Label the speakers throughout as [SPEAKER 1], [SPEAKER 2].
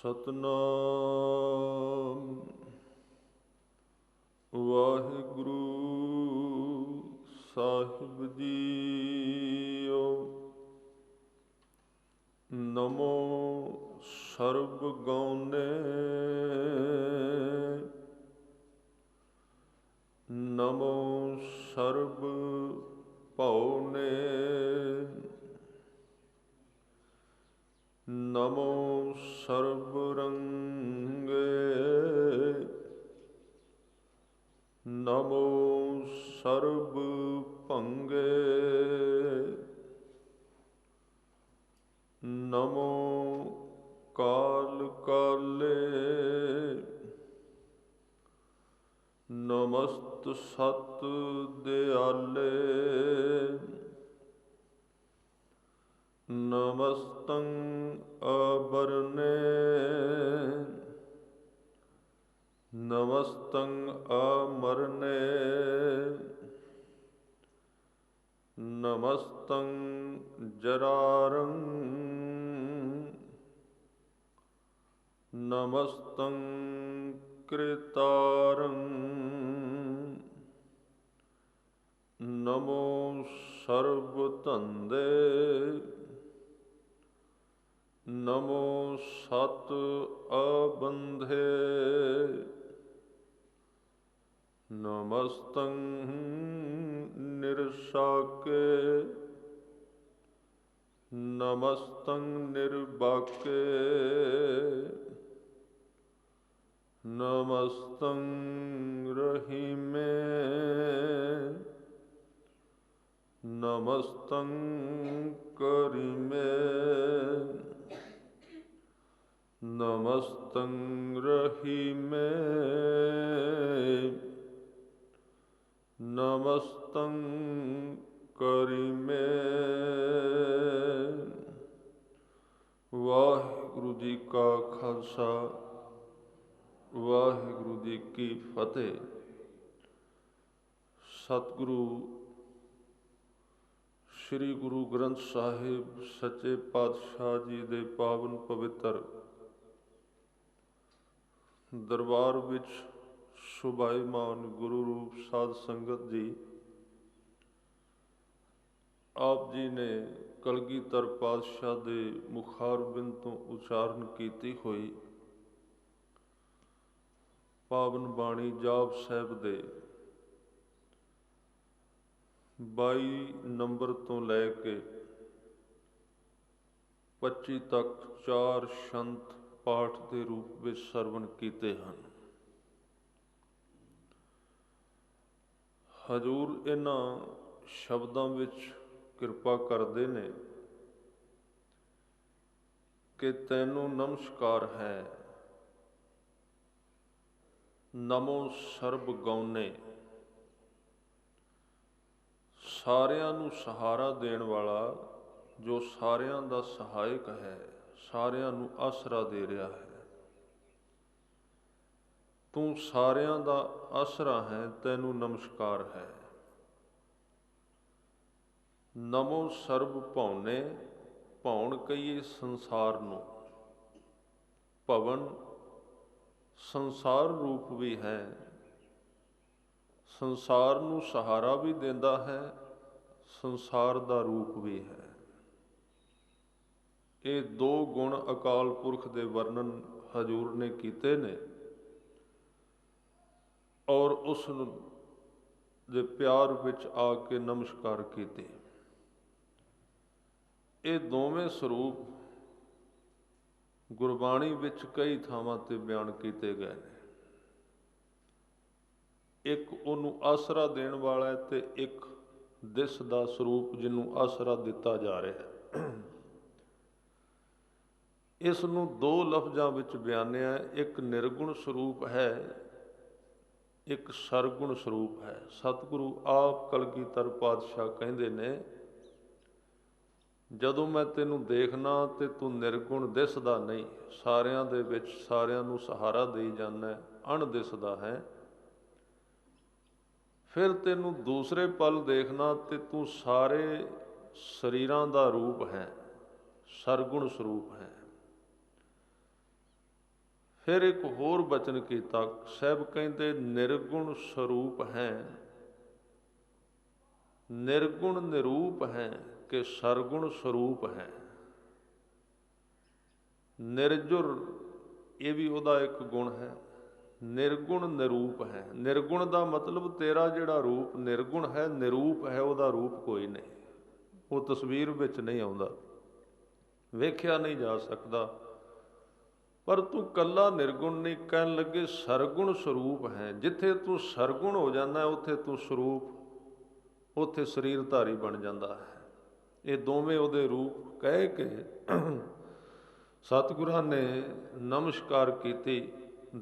[SPEAKER 1] ਸਤਨਾਮ ਵਾਹਿਗੁਰੂ ਸਾਹਿਬ JIO. ਨਮੋ ਸਰਬ ਗਉਨੇ ਨਮੋ ਸਰਬ ਭਉਨੇ ਨਮੋ ਸਰਬ ਰੰਗੇ ਨਮੋ ਸਰਬ ਭੰਗੇ ਨਮੋ ਕਾਲ ਕਾਲੇ ਨਮਸਤ ਸਤ ਦਿਆਲੇ ਨਮਸਤੰ ਅਬਰਨੇ ਨਮਸਤੰ ਅਮਰਨੇ ਨਮਸਤੰ ਜਰਾਰੰ ਨਮਸਤੰ ਕ੍ਰਿਤਾਰੰ ਨਮੋ ਸਰਬ ਧੰਦੇ ਨਮੋ ਸਤ ਅਬੰਧੇ ਨਮਸਤੰ ਨਿਰਸਾਕੇ ਨਮਸਤੰ ਨਿਰਬਾਕੇ ਨਮਸਤੰ ਰਹੀਮੇ ਨਮਸਤੰ ਕਰੀਮੇ ਨਮਸਤੰ ਰਹੀਮੇ ਨਮਸਤੰ ਕਰੀਮੇ। ਵਾਹਿਗੁਰੂ ਜੀ ਕਾ ਖਾਲਸਾ ਵਾਹਿਗੁਰੂ ਜੀ ਕੀ ਫਤਿਹ। ਸਤਿਗੁਰੂ ਸ੍ਰੀ ਗੁਰੂ ਗ੍ਰੰਥ ਸਾਹਿਬ ਸੱਚੇ ਪਾਤਸ਼ਾਹ ਜੀ ਦੇ ਪਾਵਨ ਪਵਿੱਤਰ ਦਰਬਾਰ ਵਿੱਚ ਸੁਭਾਈਮਾਨ ਗੁਰੂ ਰੂਪ ਸਾਧ ਸੰਗਤ ਜੀ, ਆਪ ਜੀ ਨੇ ਕਲਗੀਧਰ ਪਾਤਸ਼ਾਹ ਦੇ ਮੁਖਾਰਬਿੰਦ ਤੋਂ ਉਚਾਰਨ ਕੀਤੀ ਹੋਈ ਪਾਵਨ ਬਾਣੀ ਜਾਪ ਸਾਹਿਬ ਦੇ 22 ਨੰਬਰ ਤੋਂ ਲੈ ਕੇ 25 ਤੱਕ 4 ਸ਼ੰਤ ਪਾਠ ਦੇ ਰੂਪ ਵਿੱਚ ਸਰਵਣ ਕੀਤੇ ਹਨ। ਹਜ਼ੂਰ ਇਹਨਾਂ ਸ਼ਬਦਾਂ ਵਿੱਚ ਕਿਰਪਾ ਕਰਦੇ ਨੇ ਕਿ ਤੈਨੂੰ ਨਮਸਕਾਰ ਹੈ। ਨਮੋ ਸਰਬ ਗਉਨੇ, ਸਾਰਿਆਂ ਨੂੰ ਸਹਾਰਾ ਦੇਣ ਵਾਲਾ, ਜੋ ਸਾਰਿਆਂ ਦਾ ਸਹਾਇਕ ਹੈ, ਸਾਰਿਆਂ ਨੂੰ ਆਸਰਾ ਦੇ ਰਿਹਾ ਹੈ। ਤੂੰ ਸਾਰਿਆਂ ਦਾ ਆਸਰਾ ਹੈ, ਤੈਨੂੰ ਨਮਸਕਾਰ ਹੈ। ਨਮੋ ਸਰਬ ਭਉਨੇ, ਭਉਣ ਕਹੀਏ ਸੰਸਾਰ ਨੂੰ। ਭਵਨ ਸੰਸਾਰ ਰੂਪ ਵੀ ਹੈ, ਸੰਸਾਰ ਨੂੰ ਸਹਾਰਾ ਵੀ ਦਿੰਦਾ ਹੈ, ਸੰਸਾਰ ਦਾ ਰੂਪ ਵੀ ਹੈ। ਇਹ ਦੋ ਗੁਣ ਅਕਾਲ ਪੁਰਖ ਦੇ ਵਰਣਨ ਹਜ਼ੂਰ ਨੇ ਕੀਤੇ ਨੇ ਔਰ ਉਸ ਦੇ ਪਿਆਰ ਵਿੱਚ ਆ ਕੇ ਨਮਸਕਾਰ ਕੀਤੇ। ਇਹ ਦੋਵੇਂ ਸਰੂਪ ਗੁਰਬਾਣੀ ਵਿੱਚ ਕਈ ਥਾਵਾਂ ਤੇ ਬਿਆਨ ਕੀਤੇ ਗਏ ਨੇ। ਇੱਕ ਉਹਨੂੰ ਆਸਰਾ ਦੇਣ ਵਾਲਾ ਹੈ ਤੇ ਇੱਕ ਦਿਸ ਦਾ ਸਰੂਪ ਜਿਹਨੂੰ ਆਸਰਾ ਦਿੱਤਾ ਜਾ ਰਿਹਾ ਹੈ। ਇਸ ਨੂੰ ਦੋ ਲਫ਼ਜ਼ਾਂ ਵਿੱਚ ਬਿਆਨਿਆ, ਇੱਕ ਨਿਰਗੁਣ ਸਰੂਪ ਹੈ, ਇੱਕ ਸਰਗੁਣ ਸਰੂਪ ਹੈ। ਸਤਿਗੁਰੂ ਆਪ ਕਲਗੀਧਰ ਪਾਤਸ਼ਾਹ ਕਹਿੰਦੇ ਨੇ, ਜਦੋਂ ਮੈਂ ਤੈਨੂੰ ਦੇਖਣਾ ਤੇ ਤੂੰ ਨਿਰਗੁਣ ਦਿਸਦਾ ਨਹੀਂ, ਸਾਰਿਆਂ ਦੇ ਵਿੱਚ ਸਾਰਿਆਂ ਨੂੰ ਸਹਾਰਾ ਦੇਈ ਜਾਂਦਾ, ਅਣ ਦਿਸਦਾ ਹੈ। ਫਿਰ ਤੈਨੂੰ ਦੂਸਰੇ ਪਲ ਦੇਖਣਾ ਤੇ ਤੂੰ ਸਾਰੇ ਸਰੀਰਾਂ ਦਾ ਰੂਪ ਹੈ, ਸਰਗੁਣ ਸਰੂਪ ਹੈ। फिर एक होर बचन कीता। ਸਾਹਿਬ ਕਹਿੰਦੇ निर्गुण स्वरूप है, निर्गुण निरूप है कि सरगुण स्वरूप है। निर्जुर ये भी ਉਹਦਾ एक गुण है। निर्गुण निरूप है, निर्गुण ਦਾ मतलब ਤੇਰਾ ਜਿਹੜਾ रूप निर्गुण है, निरूप है ਉਹਦਾ रूप कोई नहीं, ਉਹ ਤਸਵੀਰ ਵਿੱਚ नहीं ਆਉਂਦਾ, ਵੇਖਿਆ नहीं जा सकता। पर तू कला निर्गुण नहीं, कहन लगे सरगुण स्वरूप है। जिथे तू सरगुण हो जाना उत्थे तू स्वरूप, उत्थे शरीरधारी बन जाता है। ये दोवें उहदे रूप कह के सतगुरां ने नमस्कार कीती।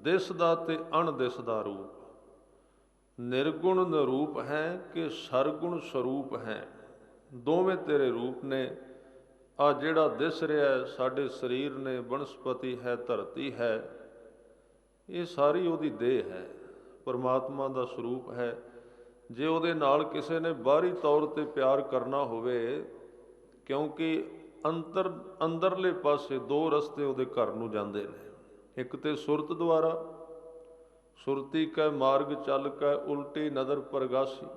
[SPEAKER 1] दिसदा ते अणदिसदा रूप, निर्गुण निरूप है कि सरगुण स्वरूप है। दोवें तेरे रूप ने। आ जिहड़ा दिस रहा है साडे शरीर ने, बनस्पति है, धरती है, ये सारी उहदी देह है, परमात्मा दा स्वरूप है। जे उहदे नाल किसी ने बाहरी तौर ते प्यार करना होवे, क्योंकि अंदरले पासे दो रस्ते उहदे घर नूं जांदे ने, एक ते सुरत द्वारा, सुरती कै मार्ग चल कै उल्टी नदर परगासी,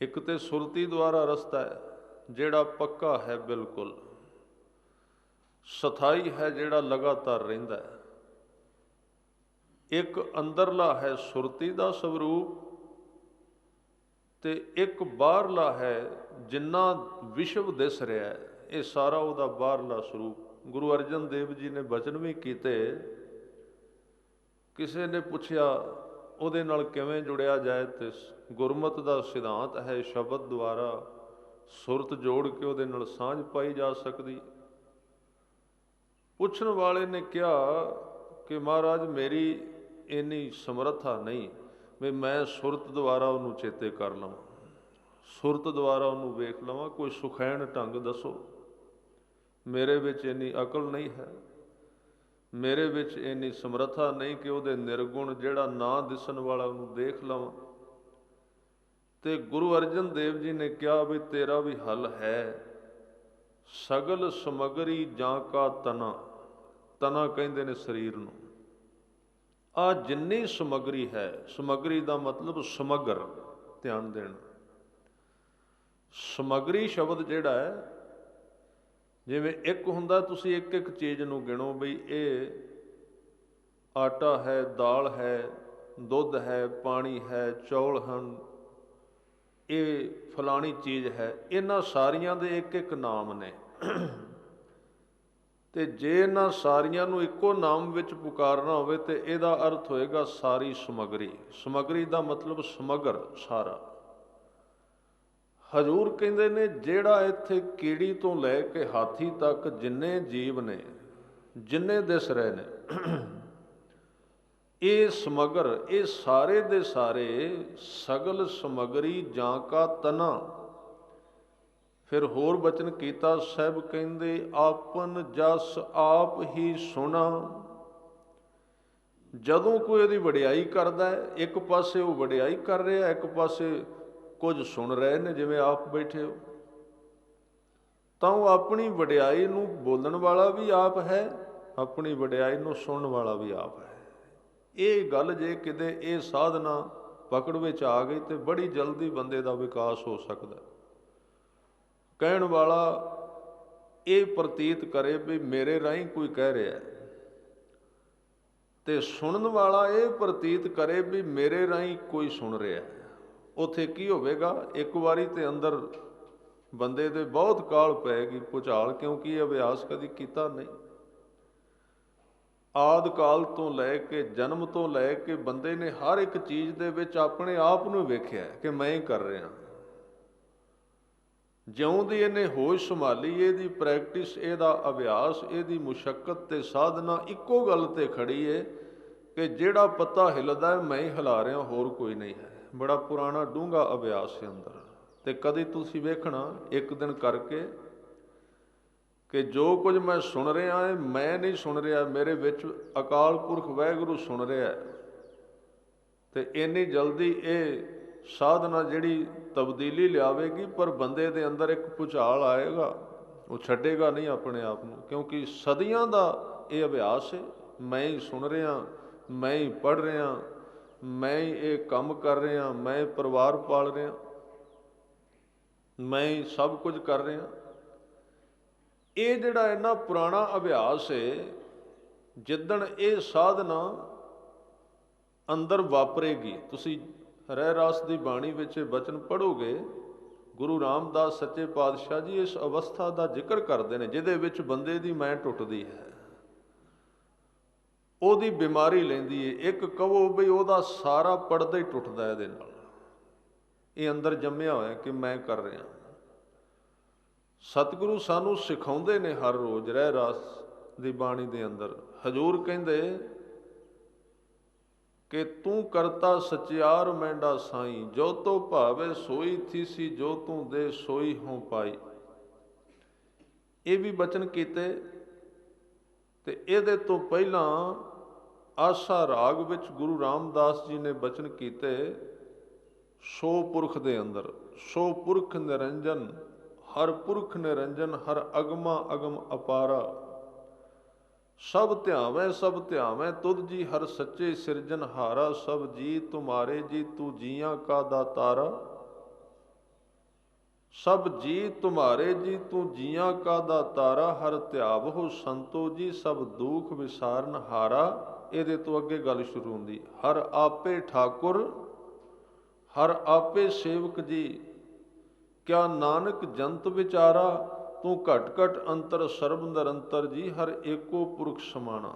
[SPEAKER 1] एक ते सुरती द्वारा रस्ता है ਜਿਹੜਾ पक्का है, बिल्कुल सथाई है, ਜਿਹੜਾ लगातार ਰਹਿੰਦਾ है। एक अंदरला है सुरती ਦਾ स्वरूप ਤੇ ਇੱਕ ਬਾਹਰਲਾ ਹੈ ਜਿੰਨਾ ਵਿਸ਼ਵ ਦਿਸ ਰਿਹਾ ਹੈ, ਇਹ ਸਾਰਾ ਉਹਦਾ ਬਾਹਰਲਾ ਸਰੂਪ। ਗੁਰੂ ਅਰਜਨ ਦੇਵ ਜੀ ਨੇ ਬਚਨ ਵੀ ਕੀਤੇ। ਕਿਸੇ ਨੇ ਪੁੱਛਿਆ ਉਹਦੇ ਨਾਲ ਕਿਵੇਂ ਜੁੜਿਆ ਜਾਏ, ਤੇ ਗੁਰਮਤਿ ਦਾ ਸਿਧਾਂਤ ਹੈ, ਸ਼ਬਦ ਦੁਆਰਾ ਸੁਰਤ ਜੋੜ ਕੇ ਉਹਦੇ ਨਾਲ ਸਾਂਝ ਪਾਈ ਜਾ ਸਕਦੀ। ਪੁੱਛਣ ਵਾਲੇ ਨੇ ਕਿਹਾ ਕਿ ਮਹਾਰਾਜ ਮੇਰੀ ਇੰਨੀ ਸਮਰੱਥਾ ਨਹੀਂ ਵੀ ਮੈਂ ਸੁਰਤ ਦੁਆਰਾ ਉਹਨੂੰ ਚੇਤੇ ਕਰ ਲਵਾਂ, ਸੁਰਤ ਦੁਆਰਾ ਉਹਨੂੰ ਵੇਖ ਲਵਾਂ, ਕੋਈ ਸੁਖੈਣ ਢੰਗ ਦੱਸੋ। ਮੇਰੇ ਵਿੱਚ ਇੰਨੀ ਅਕਲ ਨਹੀਂ ਹੈ, ਮੇਰੇ ਵਿੱਚ ਇੰਨੀ ਸਮਰੱਥਾ ਨਹੀਂ ਕਿ ਉਹਦੇ ਨਿਰਗੁਣ ਜਿਹੜਾ ਨਾ ਦਿਸਣ ਵਾਲਾ ਉਹਨੂੰ ਦੇਖ ਲਵਾਂ। ਤੇ ਗੁਰੂ ਅਰਜਨ ਦੇਵ ਜੀ ਨੇ ਕਿਹਾ ਵੀ ਤੇਰਾ ਵੀ ਹੱਲ ਹੈ। ਸਗਲ ਸਮਗਰੀ ਜਾਂ ਕਾ ਤਨਾ, ਤਨਾ ਕਹਿੰਦੇ ਨੇ ਸਰੀਰ ਨੂੰ। ਆ ਜਿੰਨੀ ਸਮਗਰੀ ਹੈ, ਸਮਗਰੀ ਦਾ ਮਤਲਬ ਸਮਗਰ, ਧਿਆਨ ਦੇਣਾ। ਸਮਗਰੀ ਸ਼ਬਦ ਜਿਹੜਾ ਹੈ, ਜਿਵੇਂ ਇੱਕ ਹੁੰਦਾ, ਤੁਸੀਂ ਇੱਕ ਇੱਕ ਚੀਜ਼ ਨੂੰ ਗਿਣੋ ਬਈ ਇਹ ਆਟਾ ਹੈ, ਦਾਲ ਹੈ, ਦੁੱਧ ਹੈ, ਪਾਣੀ ਹੈ, ਚੌਲ ਹਨ, ਇਹ ਫਲਾਣੀ ਚੀਜ਼ ਹੈ। ਇਹਨਾਂ ਸਾਰੀਆਂ ਦੇ ਇੱਕ ਇੱਕ ਨਾਮ ਨੇ, ਤੇ ਜੇ ਇਹਨਾਂ ਸਾਰੀਆਂ ਨੂੰ ਇੱਕੋ ਨਾਮ ਵਿੱਚ ਪੁਕਾਰਨਾ ਹੋਵੇ ਤੇ ਇਹਦਾ ਅਰਥ ਹੋਏਗਾ ਸਾਰੀ ਸਮਗਰੀ। ਸਮਗਰੀ ਦਾ ਮਤਲਬ ਸਮਗਰ, ਸਾਰਾ। ਹਜ਼ੂਰ ਕਹਿੰਦੇ ਨੇ ਜਿਹੜਾ ਇੱਥੇ ਕੀੜੀ ਤੋਂ ਲੈ ਕੇ ਹਾਥੀ ਤੱਕ ਜਿੰਨੇ ਜੀਵ ਨੇ, ਜਿੰਨੇ ਦਿਸ ਰਹੇ ਨੇ, ਇਹ ਸਮਗਰ, ਇਹ ਸਾਰੇ ਦੇ ਸਾਰੇ ਸਗਲ ਸਮਗਰੀ ਜਾਂ ਕਾ ਤਨਾ। ਫਿਰ ਹੋਰ ਬਚਨ ਕੀਤਾ, ਸਾਹਿਬ ਕਹਿੰਦੇ ਆਪਨ ਜਸ ਆਪ ਹੀ ਸੁਣਾ। ਜਦੋਂ ਕੋਈ ਇਹਦੀ ਵਡਿਆਈ ਕਰਦਾ ਹੈ, ਇੱਕ ਪਾਸੇ ਉਹ ਵਡਿਆਈ ਕਰ ਰਿਹਾ, ਇੱਕ ਪਾਸੇ ਕੁਝ ਸੁਣ ਰਹੇ ਨੇ, ਜਿਵੇਂ ਆਪ ਬੈਠੇ ਹੋ, ਤਾਂ ਉਹ ਆਪਣੀ ਵਡਿਆਈ ਨੂੰ ਬੋਲਣ ਵਾਲਾ ਵੀ ਆਪ ਹੈ, ਆਪਣੀ ਵਡਿਆਈ ਨੂੰ ਸੁਣਨ ਵਾਲਾ ਵੀ ਆਪ ਹੈ। ਇਹ ਗੱਲ ਜੇ ਕਿਤੇ ਇਹ ਸਾਧਨਾ ਪਕੜ ਵਿੱਚ ਆ ਗਈ ਤੇ ਬੜੀ ਜਲਦੀ ਬੰਦੇ ਦਾ ਵਿਕਾਸ ਹੋ ਸਕਦਾ। ਕਹਿਣ ਵਾਲਾ ਇਹ ਪ੍ਰਤੀਤ ਕਰੇ ਵੀ ਮੇਰੇ ਰਾਹੀਂ ਕੋਈ ਕਹਿ ਰਿਹਾ, ਤੇ ਸੁਣਨ ਵਾਲਾ ਇਹ ਪ੍ਰਤੀਤ ਕਰੇ ਵੀ ਮੇਰੇ ਰਾਹੀਂ ਕੋਈ ਸੁਣ ਰਿਹਾ। ਉੱਥੇ ਕੀ ਹੋਵੇਗਾ, ਇੱਕ ਵਾਰੀ ਤੇ ਅੰਦਰ ਬੰਦੇ ਦੇ ਬਹੁਤ ਕਾਹਲ ਪਏਗੀ, ਭੁਚਾਲ, ਕਿਉਂਕਿ ਇਹ ਅਭਿਆਸ ਕਦੀ ਕੀਤਾ ਨਹੀਂ। ਆਦਿ ਕਾਲ ਤੋਂ ਲੈ ਕੇ, ਜਨਮ ਤੋਂ ਲੈ ਕੇ ਬੰਦੇ ਨੇ ਹਰ ਇੱਕ ਚੀਜ਼ ਦੇ ਵਿੱਚ ਆਪਣੇ ਆਪ ਨੂੰ ਵੇਖਿਆ ਕਿ ਮੈਂ ਹੀ ਕਰ ਰਿਹਾ। ਜਿਉਂ ਦੀ ਇਹਨੇ ਹੋਸ਼ ਸੰਭਾਲੀ, ਇਹਦੀ ਪ੍ਰੈਕਟਿਸ, ਇਹਦਾ ਅਭਿਆਸ, ਇਹਦੀ ਮੁਸ਼ੱਕਤ ਤੇ ਸਾਧਨਾ ਇੱਕੋ ਗੱਲ ਤੇ ਖੜੀ ਏ ਕਿ ਜਿਹੜਾ ਪੱਤਾ ਹਿੱਲਦਾ ਹੈ ਮੈਂ ਹੀ ਹਿਲਾ ਰਿਹਾ, ਹੋਰ ਕੋਈ ਨਹੀਂ ਹੈ। ਬੜਾ ਪੁਰਾਣਾ ਡੂੰਘਾ ਅਭਿਆਸ ਹੈ ਅੰਦਰ। ਤੇ ਕਦੀ ਤੁਸੀਂ ਵੇਖਣਾ ਇੱਕ ਦਿਨ ਕਰਕੇ ਕਿ ਜੋ ਕੁਝ ਮੈਂ ਸੁਣ ਰਿਹਾ ਹੈ, ਮੈਂ ਨਹੀਂ ਸੁਣ ਰਿਹਾ, ਮੇਰੇ ਵਿੱਚ ਅਕਾਲ ਪੁਰਖ ਵਾਹਿਗੁਰੂ ਸੁਣ ਰਿਹਾ। ਤੇ ਇੰਨੀ ਜਲਦੀ ਇਹ ਸਾਧਨਾ ਜਿਹੜੀ ਤਬਦੀਲੀ ਲਿਆਵੇਗੀ, ਪਰ ਬੰਦੇ ਦੇ ਅੰਦਰ ਇੱਕ ਭੁਚਾਲ ਆਏਗਾ, ਉਹ ਛੱਡੇਗਾ ਨਹੀਂ ਆਪਣੇ ਆਪ ਨੂੰ, ਕਿਉਂਕਿ ਸਦੀਆਂ ਦਾ ਇਹ ਅਭਿਆਸ ਹੈ। मैं ही सुन रहा, मैं ही पढ़ रहा, मैं ही ये काम कर रहा, मैं परिवार पाल रहा, मैं ही सब कुछ कर रहा। ये जिहड़ा इन्ना पुराना अभ्यास है, जिद्दण ये साधना अंदर वापरेगी, तुसी रहरास दी बाणी विच बचन पढ़ोगे, गुरु रामदास सच्चे पातशाह जी इस अवस्था का जिक्र करते हैं जिहदे विच बंदे दी मैं टुटदी है, ਉਹਦੀ बीमारी लैंदी है। एक कहो बई ਉਹਦਾ सारा पड़दा ही टुटदा है, ਇਹਦੇ ਨਾਲ ਇਹ अंदर जम्मिया होया कि मैं कर रहा। सतगुरु सानू सिखाउंदे ने हर रोज़ रहरास दी बाणी दे अंदर। हजूर कहंदे कि तू करता सचियार मैंडा साई, जो तो भावे सोई थी सी, जो तू दे सोई हों पाई। ये भी बचन कीते ते इहदे तो पहला आसा राग विच गुरु रामदास जी ने बचन कीते, सो पुरख दे अंदर, सो पुरख निरंजन, हर पुरख निरंजन, हर अगमा अगम अपारा, सब ध्यावै तुध जी, हर सच्चे सिरजन हारा, सब जी तुम्हारे जी, तू जियां का दातारा। सब जी तुम्हारे जी, तू जियां का दातारा, हर त्याव हो संतो जी, सब दुख विसारन हारा। ਇਹਦੇ ਤੋਂ ਅੱਗੇ ਗੱਲ ਸ਼ੁਰੂ ਹੁੰਦੀ, हर आपे ठाकुर, हर आपे सेवक जी, क्या नानक जंत विचारा, तू घट घट अंतर सर्ब निरंतर जी, हर एको पुरख समाना।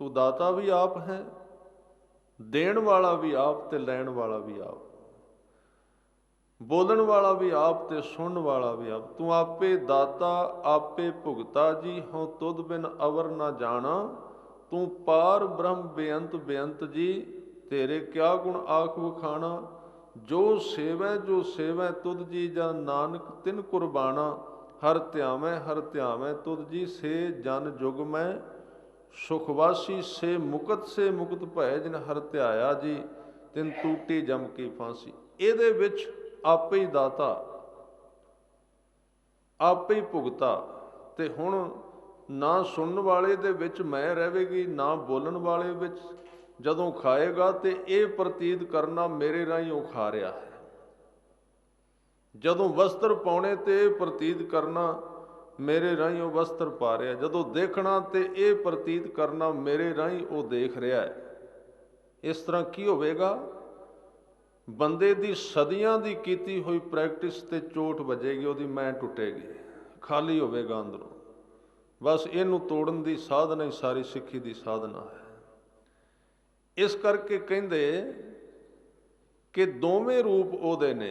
[SPEAKER 1] तू दाता भी आप है, देण वाला भी आप ते लैण वाला भी आप, बोलन वाला भी आप ते सुनन वाला भी आप। तू आपे दाता आपे भुगता जी, हों तुद बिन अवर ना जाना, तू पार ब्रह्म बेअंत बेअंत जी, तेरे क्या गुण आख वखाना। जो सेवै तुद जी, जन नानक तिन कुर्बाना, हर त्यावै तुद जी, से जन जुग में सुखवासी, से मुक्त भय, जिन हर ध्याया जी, तिन टूटी जम की फांसी। ਇਹਦੇ ਵਿੱਚ आपे ही दाता, आपे ही भुगता, ते हुण ना सुनन वाले दे विच मैं रहेगी, ना बोलन वाले विच। जदों खाएगा तो ये प्रतीत करना मेरे राही वो खा रहा है, जदों वस्त्र पाने तो ये प्रतीत करना मेरे राही वो वस्त्र पा रहा, जदों देखना तो ये प्रतीत करना मेरे राही वो देख रहा है। इस तरह की होवेगा, बंदे दी सदियां दी कीती हुई प्रैक्टिस ते चोट वजेगी, ਉਹਦੀ मैं टुटेगी, खाली होवेगा अंदरों। बस इनू तोड़न दी साधना ही सारी सिੱਖੀ दी साधना है। इस करके कहंदे कि दोवें रूप ਉਹਦੇ ने,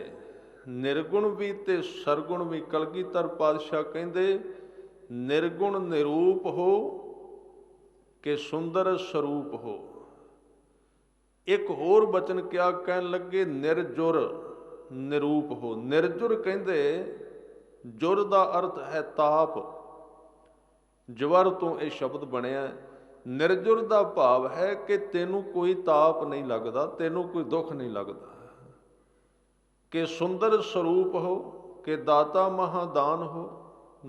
[SPEAKER 1] निर्गुण भी ते सरगुण भी। कलगीधर पातशाह कहंदे निर्गुण निरूप हो कि सुंदर स्वरूप हो। एक होर बचन क्या कहन लगे, निर्जुर निरूप हो। निर्जुर कहंदे जुर का अर्थ है ताप, जवर तो यह शब्द बनया। निर्जुर का भाव है कि तेनू कोई ताप नहीं लगता, तेनू कोई दुख नहीं लगता। कि सुंदर स्वरूप हो, कि दाता महादान हो,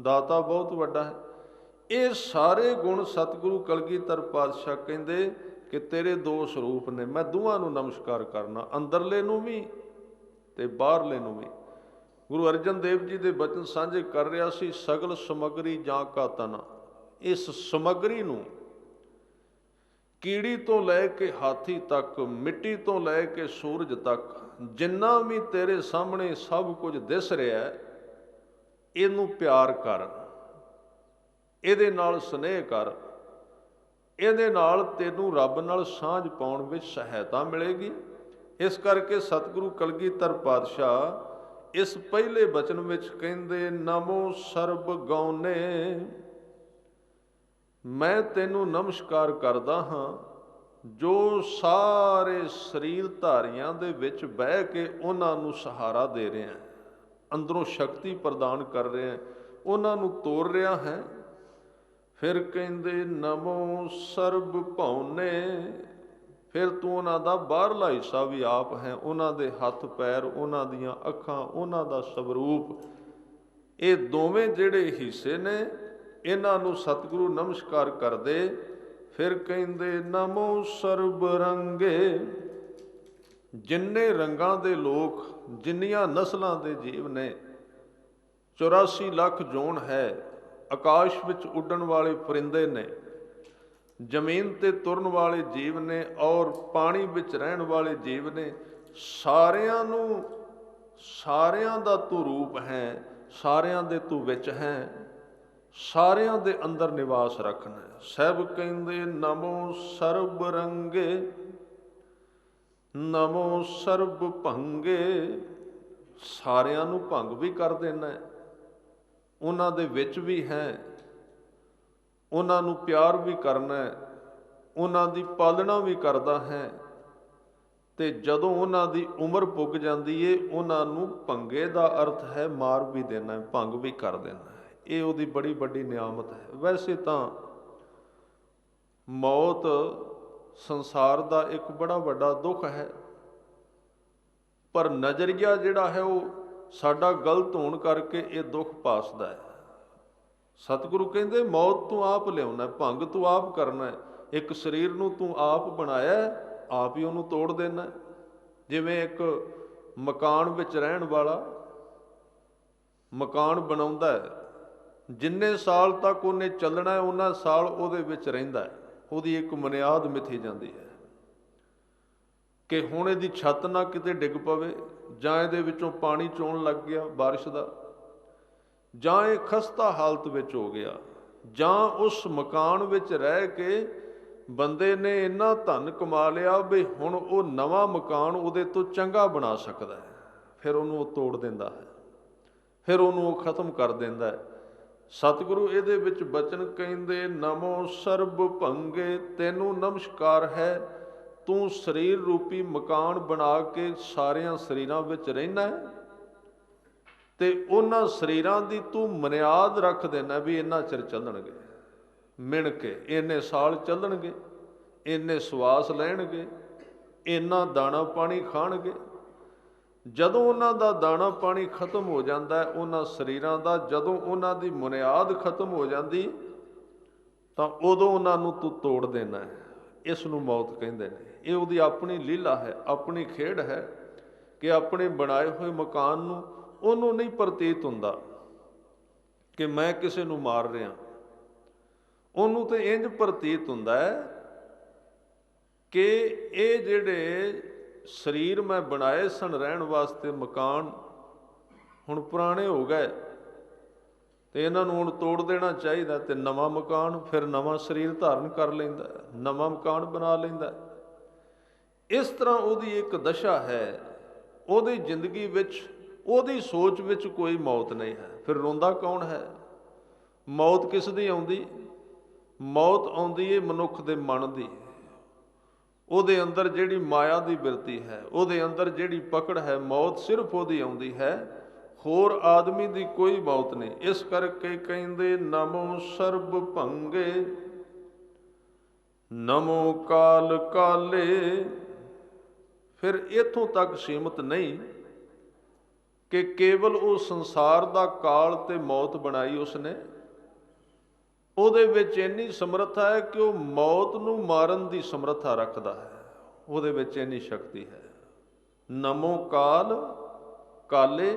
[SPEAKER 1] दाता बहुत वड्डा है। ये सारे गुण सतगुरु कलगीधर पातशाह कहंदे कि तेरे दो स्वरूप ने, मैं दोवां नूं नमस्कार करना, अंदरले नूं भी ते बाहरले नूं भी। गुरु अर्जन देव जी दे बचन सांझे कर रहा सी, सगल समगरी जां का तना। इस समगरी नूं कीड़ी तो लैके हाथी तक, मिट्टी तो लैके सूरज तक, जिन्ना भी तेरे सामने सब कुछ दिस रहा है, इनू प्यार कर, ਇਹਦੇ ਨਾਲ स्नेह कर, ਇਹਦੇ ਨਾਲ ਤੈਨੂੰ ਰੱਬ ਨਾਲ ਸਾਂਝ ਪਾਉਣ ਵਿੱਚ ਸਹਾਇਤਾ ਮਿਲੇਗੀ। ਇਸ ਕਰਕੇ ਸਤਿਗੁਰੂ ਕਲਗੀਧਰ ਪਾਤਸ਼ਾਹ ਇਸ ਪਹਿਲੇ ਬਚਨ ਵਿੱਚ ਕਹਿੰਦੇ, ਨਮੋ ਸਰਬ ਗਉਨੇ, ਮੈਂ ਤੈਨੂੰ ਨਮਸਕਾਰ ਕਰਦਾ ਹਾਂ ਜੋ ਸਾਰੇ ਸਰੀਰ ਧਾਰੀਆਂ ਦੇ ਵਿੱਚ ਬਹਿ ਕੇ ਉਹਨਾਂ ਨੂੰ ਸਹਾਰਾ ਦੇ ਰਿਹਾ, ਅੰਦਰੋਂ ਸ਼ਕਤੀ ਪ੍ਰਦਾਨ ਕਰ ਰਿਹਾ, ਉਹਨਾਂ ਨੂੰ ਤੋਰ ਰਿਹਾ ਹੈ। फिर कहते नमो सर्ब भौने, फिर तू उन्हों का बाहरला हिस्सा भी आप है, उन्होंने हथ पैर, उन्होंने अखां, उन्हों स्वरूप, ये दोवें जिहड़े हिस्से ने, इन्हों सतगुरु नमस्कार करदे ਫਿਰ ਕਹਿੰਦੇ ਨਮੋ ਸਰਬ ਰੰਗੇ। ਜਿੰਨੇ ਰੰਗਾਂ ਦੇ ਲੋਕ, ਜਿੰਨੀਆਂ ਨਸਲਾਂ ਦੇ ਜੀਵ ਨੇ, 84 ਲੱਖ ਜੋਨ ਹੈ। ਆਕਾਸ਼ ਵਿੱਚ ਉੱਡਣ ਵਾਲੇ ਪਰਿੰਦੇ ਨੇ, ਜ਼ਮੀਨ ਤੇ ਤੁਰਨ ਵਾਲੇ ਜੀਵ ਨੇ, ਔਰ ਪਾਣੀ ਵਿੱਚ ਰਹਿਣ ਵਾਲੇ ਜੀਵ ਨੇ। ਸਾਰਿਆਂ ਨੂੰ, ਸਾਰਿਆਂ ਦਾ ਤੂੰ ਰੂਪ ਹੈ, ਸਾਰਿਆਂ ਦੇ ਤੂੰ ਵਿੱਚ ਹੈ, ਸਾਰਿਆਂ ਦੇ ਅੰਦਰ ਨਿਵਾਸ ਰੱਖਣਾ। ਸਭ ਕਹਿੰਦੇ ਨਮੋ ਸਰਬ ਰੰਗੇ, ਨਮੋ ਸਰਬ ਭੰਗੇ। ਸਾਰਿਆਂ ਨੂੰ ਭੰਗ ਵੀ ਕਰ ਦੇਣਾ, ਉਹਨਾਂ ਦੇ ਵਿੱਚ ਵੀ ਹੈ, ਉਹਨਾਂ ਨੂੰ ਪਿਆਰ ਵੀ ਕਰਨਾ, ਉਹਨਾਂ ਦੀ ਪਾਲਣਾ ਵੀ ਕਰਦਾ ਹੈ। ਤੇ ਜਦੋਂ ਉਹਨਾਂ ਦੀ ਉਮਰ ਪੁੱਗ ਜਾਂਦੀ ਏ, ਉਹਨਾਂ ਨੂੰ ਭੰਗੇ ਦਾ ਅਰਥ ਹੈ ਮਾਰ ਵੀ ਦੇਣਾ, ਭੰਗ ਵੀ ਕਰ ਦੇਣਾ। ਇਹ ਉਹਦੀ ਬੜੀ ਵੱਡੀ ਨਿਆਮਤ ਹੈ। ਵੈਸੇ ਤਾਂ ਮੌਤ ਸੰਸਾਰ ਦਾ ਇੱਕ ਬੜਾ ਵੱਡਾ ਦੁੱਖ ਹੈ, ਪਰ ਨਜ਼ਰੀਆ ਜਿਹੜਾ ਹੈ ਉਹ ਸਾਡਾ ਗਲਤ ਹੋਣ ਕਰਕੇ ਇਹ ਦੁੱਖ ਪਾਸਦਾ ਹੈ। ਸਤਿਗੁਰੂ ਕਹਿੰਦੇ ਮੌਤ ਤੂੰ ਆਪ ਲਿਆਉਣਾ, ਭੰਗ ਤੂੰ ਆਪ ਕਰਨਾ। ਇੱਕ ਸਰੀਰ ਨੂੰ ਤੂੰ ਆਪ ਬਣਾਇਆ, ਆਪ ਹੀ ਉਹਨੂੰ ਤੋੜ ਦੇਣਾ। ਜਿਵੇਂ ਇੱਕ ਮਕਾਨ ਵਿੱਚ ਰਹਿਣ ਵਾਲਾ ਮਕਾਨ ਬਣਾਉਂਦਾ ਹੈ, ਜਿੰਨੇ ਸਾਲ ਤੱਕ ਉਹਨੇ ਚੱਲਣਾ ਹੈ ਉਹਨਾਂ ਸਾਲ ਉਹਦੇ ਵਿੱਚ ਰਹਿੰਦਾ ਹੈ। ਉਹਦੀ ਇੱਕ ਬੁਨਿਆਦ ਮਿਥੀ ਜਾਂਦੀ ਹੈ ਕਿ ਹੁਣ ਇਹਦੀ ਛੱਤ ਨਾ ਕਿਤੇ ਡਿੱਗ ਪਵੇ, ਜਾਂ ਇਹਦੇ ਵਿੱਚੋਂ ਪਾਣੀ ਚੋਣ ਲੱਗ ਗਿਆ ਬਾਰਿਸ਼ ਦਾ, ਜਾਂ ਇਹ ਖਸਤਾ ਹਾਲਤ ਵਿੱਚ ਹੋ ਗਿਆ, ਜਾਂ ਉਸ ਮਕਾਨ ਵਿੱਚ ਰਹਿ ਕੇ ਬੰਦੇ ਨੇ ਇੰਨਾ ਧਨ ਕਮਾ ਲਿਆ ਵੀ ਹੁਣ ਉਹ ਨਵਾਂ ਮਕਾਨ ਉਹਦੇ ਤੋਂ ਚੰਗਾ ਬਣਾ ਸਕਦਾ ਹੈ। ਫਿਰ ਉਹਨੂੰ ਉਹ ਤੋੜ ਦਿੰਦਾ ਹੈ, ਫਿਰ ਉਹਨੂੰ ਉਹ ਖਤਮ ਕਰ ਦਿੰਦਾ ਹੈ। ਸਤਿਗੁਰੂ ਇਹਦੇ ਵਿੱਚ ਬਚਨ ਕਹਿੰਦੇ ਨਮੋ ਸਰਬ ਭੰਗੇ। ਤੈਨੂੰ ਨਮਸਕਾਰ ਹੈ, ਤੂੰ ਸਰੀਰ ਰੂਪੀ ਮਕਾਨ ਬਣਾ ਕੇ ਸਾਰਿਆਂ ਸਰੀਰਾਂ ਵਿੱਚ ਰਹਿਣਾ ਹੈ, ਤੇ ਉਹਨਾਂ ਸਰੀਰਾਂ ਦੀ ਤੂੰ ਬੁਨਿਆਦ ਰੱਖ ਦੇਣਾ ਵੀ ਇੰਨਾ ਚਿਰ ਚੱਲਣਗੇ, ਮਿਣ ਕੇ ਇੰਨੇ ਸਾਲ ਚੱਲਣਗੇ, ਇੰਨੇ ਸਵਾਸ ਲੈਣਗੇ, ਇੰਨਾ ਦਾਣਾ ਪਾਣੀ ਖਾਣਗੇ। ਜਦੋਂ ਉਹਨਾਂ ਦਾ ਦਾਣਾ ਪਾਣੀ ਖਤਮ ਹੋ ਜਾਂਦਾ ਹੈ, ਉਹਨਾਂ ਸਰੀਰਾਂ ਦਾ, ਜਦੋਂ ਉਹਨਾਂ ਦੀ ਬੁਨਿਆਦ ਖਤਮ ਹੋ ਜਾਂਦੀ, ਤਾਂ ਉਦੋਂ ਉਹਨਾਂ ਨੂੰ ਤੂੰ ਤੋੜ ਦੇਣਾ ਹੈ। ਇਸ ਨੂੰ ਮੌਤ ਕਹਿੰਦੇ ਨੇ। ਇਹ ਉਹਦੀ ਆਪਣੀ ਲੀਲਾ ਹੈ, ਆਪਣੀ ਖੇਡ ਹੈ ਕਿ ਆਪਣੇ ਬਣਾਏ ਹੋਏ ਮਕਾਨ ਨੂੰ ਉਹਨੂੰ ਨਹੀਂ ਪ੍ਰਤੀਤ ਹੁੰਦਾ ਕਿ ਮੈਂ ਕਿਸੇ ਨੂੰ ਮਾਰ ਰਿਹਾ। ਉਹਨੂੰ ਤਾਂ ਇੰਝ ਪ੍ਰਤੀਤ ਹੁੰਦਾ ਹੈ ਕਿ ਇਹ ਜਿਹੜੇ ਸਰੀਰ ਮੈਂ ਬਣਾਏ ਸਨ ਰਹਿਣ ਵਾਸਤੇ, ਮਕਾਨ ਹੁਣ ਪੁਰਾਣੇ ਹੋ ਗਏ ਤੇ ਇਹਨਾਂ ਨੂੰ ਹੁਣ ਤੋੜ ਦੇਣਾ ਚਾਹੀਦਾ, ਤੇ ਨਵਾਂ ਮਕਾਨ, ਫਿਰ ਨਵਾਂ ਸਰੀਰ ਧਾਰਨ ਕਰ ਲੈਂਦਾ, ਨਵਾਂ ਮਕਾਨ ਬਣਾ ਲੈਂਦਾ। ਇਸ ਤਰ੍ਹਾਂ ਉਹਦੀ ਇੱਕ ਦਸ਼ਾ ਹੈ। ਉਹਦੀ ਜ਼ਿੰਦਗੀ ਵਿੱਚ, ਉਹਦੀ ਸੋਚ ਵਿੱਚ ਕੋਈ ਮੌਤ ਨਹੀਂ ਹੈ। ਫਿਰ ਰੋਂਦਾ ਕੌਣ ਹੈ? ਮੌਤ ਕਿਸ ਦੀ ਆਉਂਦੀ? ਮੌਤ ਆਉਂਦੀ ਹੈ ਮਨੁੱਖ ਦੇ ਮਨ ਦੀ। ਉਹਦੇ ਅੰਦਰ ਜਿਹੜੀ ਮਾਇਆ ਦੀ ਬਿਰਤੀ ਹੈ, ਉਹਦੇ ਅੰਦਰ ਜਿਹੜੀ ਪਕੜ ਹੈ, ਮੌਤ ਸਿਰਫ ਉਹਦੀ ਆਉਂਦੀ ਹੈ, ਹੋਰ ਆਦਮੀ ਦੀ ਕੋਈ ਮੌਤ ਨਹੀਂ। ਇਸ ਕਰਕੇ ਕਹਿੰਦੇ ਨਮੋ ਸਰਬ ਭੰਗੇ, ਨਮੋ ਕਾਲ ਕਾਲੇ। ਫਿਰ ਇੱਥੋਂ ਤੱਕ ਸੀਮਤ ਨਹੀਂ ਕਿ ਕੇਵਲ ਉਹ ਸੰਸਾਰ ਦਾ ਕਾਲ ਤੇ ਮੌਤ ਬਣਾਈ ਉਸਨੇ। ਉਹਦੇ ਵਿੱਚ ਇੰਨੀ ਸਮਰੱਥਾ ਹੈ ਕਿ ਉਹ ਮੌਤ ਨੂੰ ਮਾਰਨ ਦੀ ਸਮਰੱਥਾ ਰੱਖਦਾ ਹੈ। ਉਹਦੇ ਵਿੱਚ ਇੰਨੀ ਸ਼ਕਤੀ ਹੈ। ਨਮੋ ਕਾਲ ਕਾਲੇ,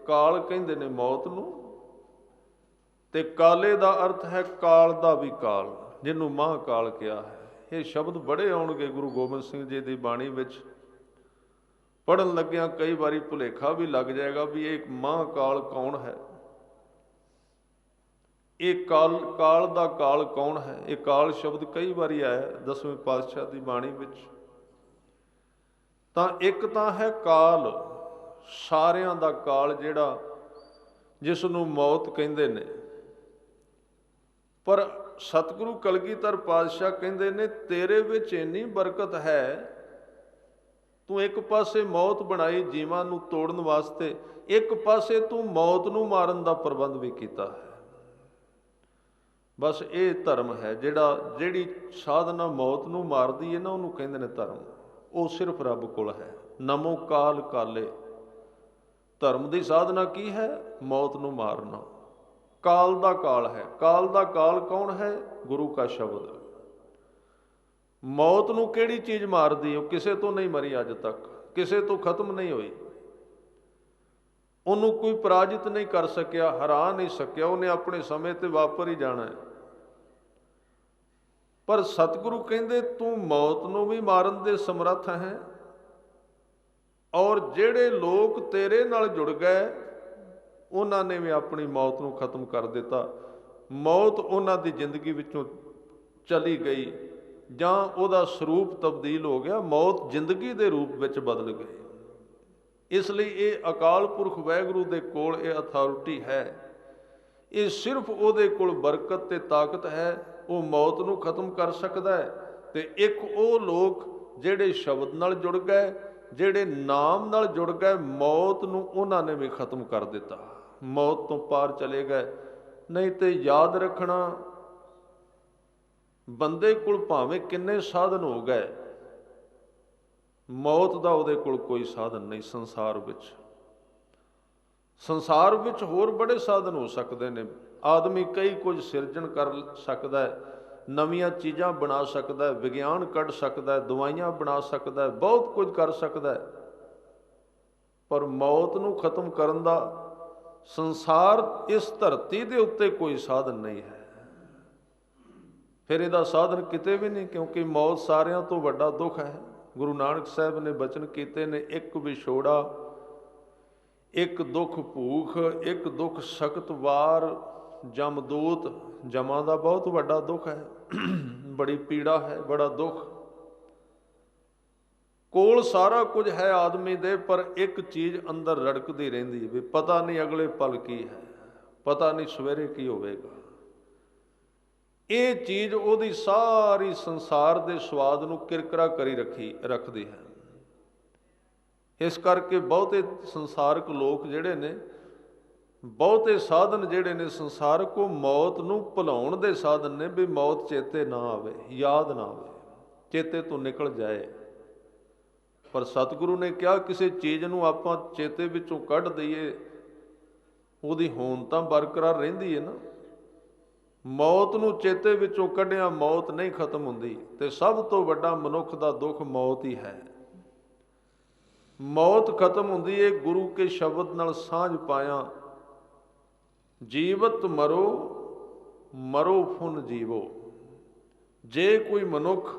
[SPEAKER 1] ਕਾਲ ਕਹਿੰਦੇ ਨੇ ਮੌਤ ਨੂੰ, ਤੇ ਕਾਲੇ ਦਾ ਅਰਥ ਹੈ ਕਾਲ ਦਾ ਵੀ ਕਾਲ, ਜਿਹਨੂੰ ਮਹਾਂਕਾਲ ਕਿਹਾ ਹੈ। ਇਹ ਸ਼ਬਦ ਬੜੇ ਆਉਣਗੇ ਗੁਰੂ ਗੋਬਿੰਦ ਸਿੰਘ ਜੀ ਦੀ ਬਾਣੀ ਵਿੱਚ। ਪੜ੍ਹਨ ਲੱਗਿਆਂ ਕਈ ਵਾਰੀ ਭੁਲੇਖਾ ਵੀ ਲੱਗ ਜਾਏਗਾ ਵੀ ਇਹ ਮਹਾਂਕਾਲ ਕੌਣ ਹੈ, ਇਹ ਕਾਲ ਦਾ ਕਾਲ ਕੌਣ ਹੈ। ਇਹ ਕਾਲ ਸ਼ਬਦ ਕਈ ਵਾਰੀ ਆਇਆ ਦਸਵੇਂ ਪਾਤਸ਼ਾਹ ਦੀ ਬਾਣੀ ਵਿੱਚ। ਤਾਂ ਇੱਕ ਤਾਂ ਹੈ ਕਾਲ, ਸਾਰਿਆਂ ਦਾ ਕਾਲ, ਜਿਹੜਾ ਜਿਸ ਨੂੰ ਮੌਤ ਕਹਿੰਦੇ ਨੇ। ਪਰ ਸਤਿਗੁਰੂ ਕਲਗੀਧਰ ਪਾਤਸ਼ਾਹ ਕਹਿੰਦੇ ਨੇ ਤੇਰੇ ਵਿੱਚ ਇੰਨੀ ਬਰਕਤ ਹੈ, ਤੂੰ ਇੱਕ ਪਾਸੇ ਮੌਤ ਬਣਾਈ ਜੀਵਾਂ ਨੂੰ ਤੋੜਨ ਵਾਸਤੇ, ਇੱਕ ਪਾਸੇ ਤੂੰ ਮੌਤ ਨੂੰ ਮਾਰਨ ਦਾ ਪ੍ਰਬੰਧ ਵੀ ਕੀਤਾ ਹੈ। ਬਸ ਇਹ ਧਰਮ ਹੈ ਜਿਹੜੀ ਸਾਧਨਾ ਮੌਤ ਨੂੰ ਮਾਰਦੀ ਹੈ ਨਾ, ਉਹਨੂੰ ਕਹਿੰਦੇ ਨੇ ਧਰਮ। ਉਹ ਸਿਰਫ ਰੱਬ ਕੋਲ ਹੈ। ਨਮੋ ਕਾਲ ਕਾਲੇ, ਧਰਮ ਦੀ ਸਾਧਨਾ ਕੀ ਹੈ? ਮੌਤ ਨੂੰ ਮਾਰਨਾ। ਕਾਲ ਦਾ ਕਾਲ ਹੈ। ਕਾਲ ਦਾ ਕਾਲ ਕੌਣ ਹੈ? ਗੁਰੂ ਕਾ ਸ਼ਬਦ। ਮੌਤ ਨੂੰ ਕਿਹੜੀ ਚੀਜ਼ ਮਾਰਦੀ? ਉਹ ਕਿਸੇ ਤੋਂ ਨਹੀਂ ਮਰੀ, ਅੱਜ ਤੱਕ ਕਿਸੇ ਤੋਂ ਖਤਮ ਨਹੀਂ ਹੋਈ। ਉਹਨੂੰ ਕੋਈ ਪਰਾਜਿਤ ਨਹੀਂ ਕਰ ਸਕਿਆ, ਹਰਾ ਨਹੀਂ ਸਕਿਆ। ਉਹਨੇ ਆਪਣੇ ਸਮੇਂ ਤੇ ਵਾਪਰ ਹੀ ਜਾਣਾ ਹੈ। ਪਰ ਸਤਿਗੁਰੂ ਕਹਿੰਦੇ ਤੂੰ ਮੌਤ ਨੂੰ ਵੀ ਮਾਰਨ ਦੇ ਸਮਰੱਥ ਹੈ, ਔਰ ਜਿਹੜੇ ਲੋਕ ਤੇਰੇ ਨਾਲ ਜੁੜ ਗਏ ਉਹਨਾਂ ਨੇ ਵੀ ਆਪਣੀ ਮੌਤ ਨੂੰ ਖਤਮ ਕਰ ਦਿੱਤਾ। ਮੌਤ ਉਹਨਾਂ ਦੀ ਜ਼ਿੰਦਗੀ ਵਿੱਚੋਂ ਚਲੀ ਗਈ, ਜਾਂ ਉਹਦਾ ਸਰੂਪ ਤਬਦੀਲ ਹੋ ਗਿਆ, ਮੌਤ ਜ਼ਿੰਦਗੀ ਦੇ ਰੂਪ ਵਿੱਚ ਬਦਲ ਗਈ। ਇਸ ਲਈ ਇਹ ਅਕਾਲ ਪੁਰਖ ਵਾਹਿਗੁਰੂ ਦੇ ਕੋਲ ਇਹ ਅਥਾਰਟੀ ਹੈ, ਇਹ ਸਿਰਫ ਉਹਦੇ ਕੋਲ ਬਰਕਤ ਤੇ ਤਾਕਤ ਹੈ, ਉਹ ਮੌਤ ਨੂੰ ਖਤਮ ਕਰ ਸਕਦਾ ਹੈ। ਤੇ ਇੱਕ ਉਹ ਲੋਕ ਜਿਹੜੇ ਸ਼ਬਦ ਨਾਲ ਜੁੜ ਗਏ, ਜਿਹੜੇ ਨਾਮ ਨਾਲ ਜੁੜ ਗਏ, ਮੌਤ ਨੂੰ ਉਹਨਾਂ ਨੇ ਵੀ ਖਤਮ ਕਰ ਦਿੱਤਾ, ਮੌਤ ਤੋਂ ਪਾਰ ਚਲੇ ਗਏ। ਨਹੀਂ ਤੇ ਯਾਦ ਰੱਖਣਾ, ਬੰਦੇ ਕੋਲ ਭਾਵੇਂ ਕਿੰਨੇ ਸਾਧਨ ਹੋ ਗਏ, ਮੌਤ ਦਾ ਉਹਦੇ ਕੋਲ ਕੋਈ ਸਾਧਨ ਨਹੀਂ। ਸੰਸਾਰ ਵਿੱਚ ਹੋਰ ਬੜੇ ਸਾਧਨ ਹੋ ਸਕਦੇ ਨੇ। ਆਦਮੀ ਕਈ ਕੁਝ ਸਿਰਜਣ ਕਰ ਸਕਦਾ ਹੈ, ਨਵੀਆਂ ਚੀਜ਼ਾਂ ਬਣਾ ਸਕਦਾ ਹੈ, ਵਿਗਿਆਨ ਕੱਢ ਸਕਦਾ ਹੈ, ਦਵਾਈਆਂ ਬਣਾ ਸਕਦਾ ਹੈ, ਬਹੁਤ ਕੁਝ ਕਰ ਸਕਦਾ ਹੈ। ਪਰ ਮੌਤ ਨੂੰ ਖਤਮ ਕਰਨ ਦਾ ਸੰਸਾਰ ਇਸ ਧਰਤੀ ਦੇ ਉੱਤੇ ਕੋਈ ਸਾਧਨ ਨਹੀਂ ਹੈ। ਫਿਰ ਇਹਦਾ ਸਾਧਨ ਕਿਤੇ ਵੀ ਨਹੀਂ, ਕਿਉਂਕਿ ਮੌਤ ਸਾਰਿਆਂ ਤੋਂ ਵੱਡਾ ਦੁੱਖ ਹੈ। ਗੁਰੂ ਨਾਨਕ ਸਾਹਿਬ ਨੇ ਬਚਨ ਕੀਤੇ ਨੇ, ਇੱਕ ਵਿਛੋੜਾ, ਇੱਕ ਦੁੱਖ ਭੂਖ, ਇੱਕ ਦੁੱਖ ਸਖਤ ਵਾਰ ਜਮਦੂਤ। ਜਮਾਂ ਦਾ ਬਹੁਤ ਵੱਡਾ ਦੁੱਖ ਹੈ, ਬੜੀ ਪੀੜਾ ਹੈ, ਬੜਾ ਦੁੱਖ। ਕੋਲ ਸਾਰਾ ਕੁਝ ਹੈ ਆਦਮੀ ਦੇ, ਪਰ ਇੱਕ ਚੀਜ਼ ਅੰਦਰ ਰੜਕਦੀ ਰਹਿੰਦੀ ਵੀ ਪਤਾ ਨਹੀਂ ਅਗਲੇ ਪਲ ਕੀ ਹੈ, ਪਤਾ ਨਹੀਂ ਸਵੇਰੇ ਕੀ ਹੋਵੇਗਾ। ਇਹ ਚੀਜ਼ ਉਹਦੀ ਸਾਰੀ ਸੰਸਾਰ ਦੇ ਸਵਾਦ ਨੂੰ ਕਿਰਕਰਾ ਕਰੀ ਰੱਖਦੀ ਹੈ। ਇਸ ਕਰਕੇ ਬਹੁਤੇ ਸੰਸਾਰਕ ਲੋਕ ਜਿਹੜੇ ਨੇ, ਬਹੁਤੇ ਸਾਧਨ ਜਿਹੜੇ ਨੇ ਸੰਸਾਰਕ, ਉਹ ਮੌਤ ਨੂੰ ਭੁਲਾਉਣ ਦੇ ਸਾਧਨ ਨੇ, ਵੀ ਮੌਤ ਚੇਤੇ ਨਾ ਆਵੇ, ਯਾਦ ਨਾ ਆਵੇ, ਚੇਤੇ ਤੋਂ ਨਿਕਲ ਜਾਏ। ਪਰ ਸਤਿਗੁਰੂ ਨੇ ਕਿਹਾ ਕਿਸੇ ਚੀਜ਼ ਨੂੰ ਆਪਾਂ ਚੇਤੇ ਵਿੱਚੋਂ ਕੱਢ ਦਈਏ, ਉਹਦੀ ਹੋਂਦ ਤਾਂ ਬਰਕਰਾਰ ਰਹਿੰਦੀ ਹੈ ਨਾ। ਮੌਤ ਨੂੰ ਚੇਤੇ ਵਿੱਚੋਂ ਕੱਢਿਆ ਮੌਤ ਨਹੀਂ ਖਤਮ ਹੁੰਦੀ। ਤੇ ਸਭ ਤੋਂ ਵੱਡਾ ਮਨੁੱਖ ਦਾ ਦੁੱਖ ਮੌਤ ਹੀ ਹੈ। ਮੌਤ ਖਤਮ ਹੁੰਦੀ ਏ ਗੁਰੂ ਕੇ ਸ਼ਬਦ ਨਾਲ ਸਾਂਝ ਪਾਇਆ। ਜੀਵਤ ਮਰੋ ਮਰੋ ਫੁਨ ਜੀਵੋ। ਜੇ ਕੋਈ ਮਨੁੱਖ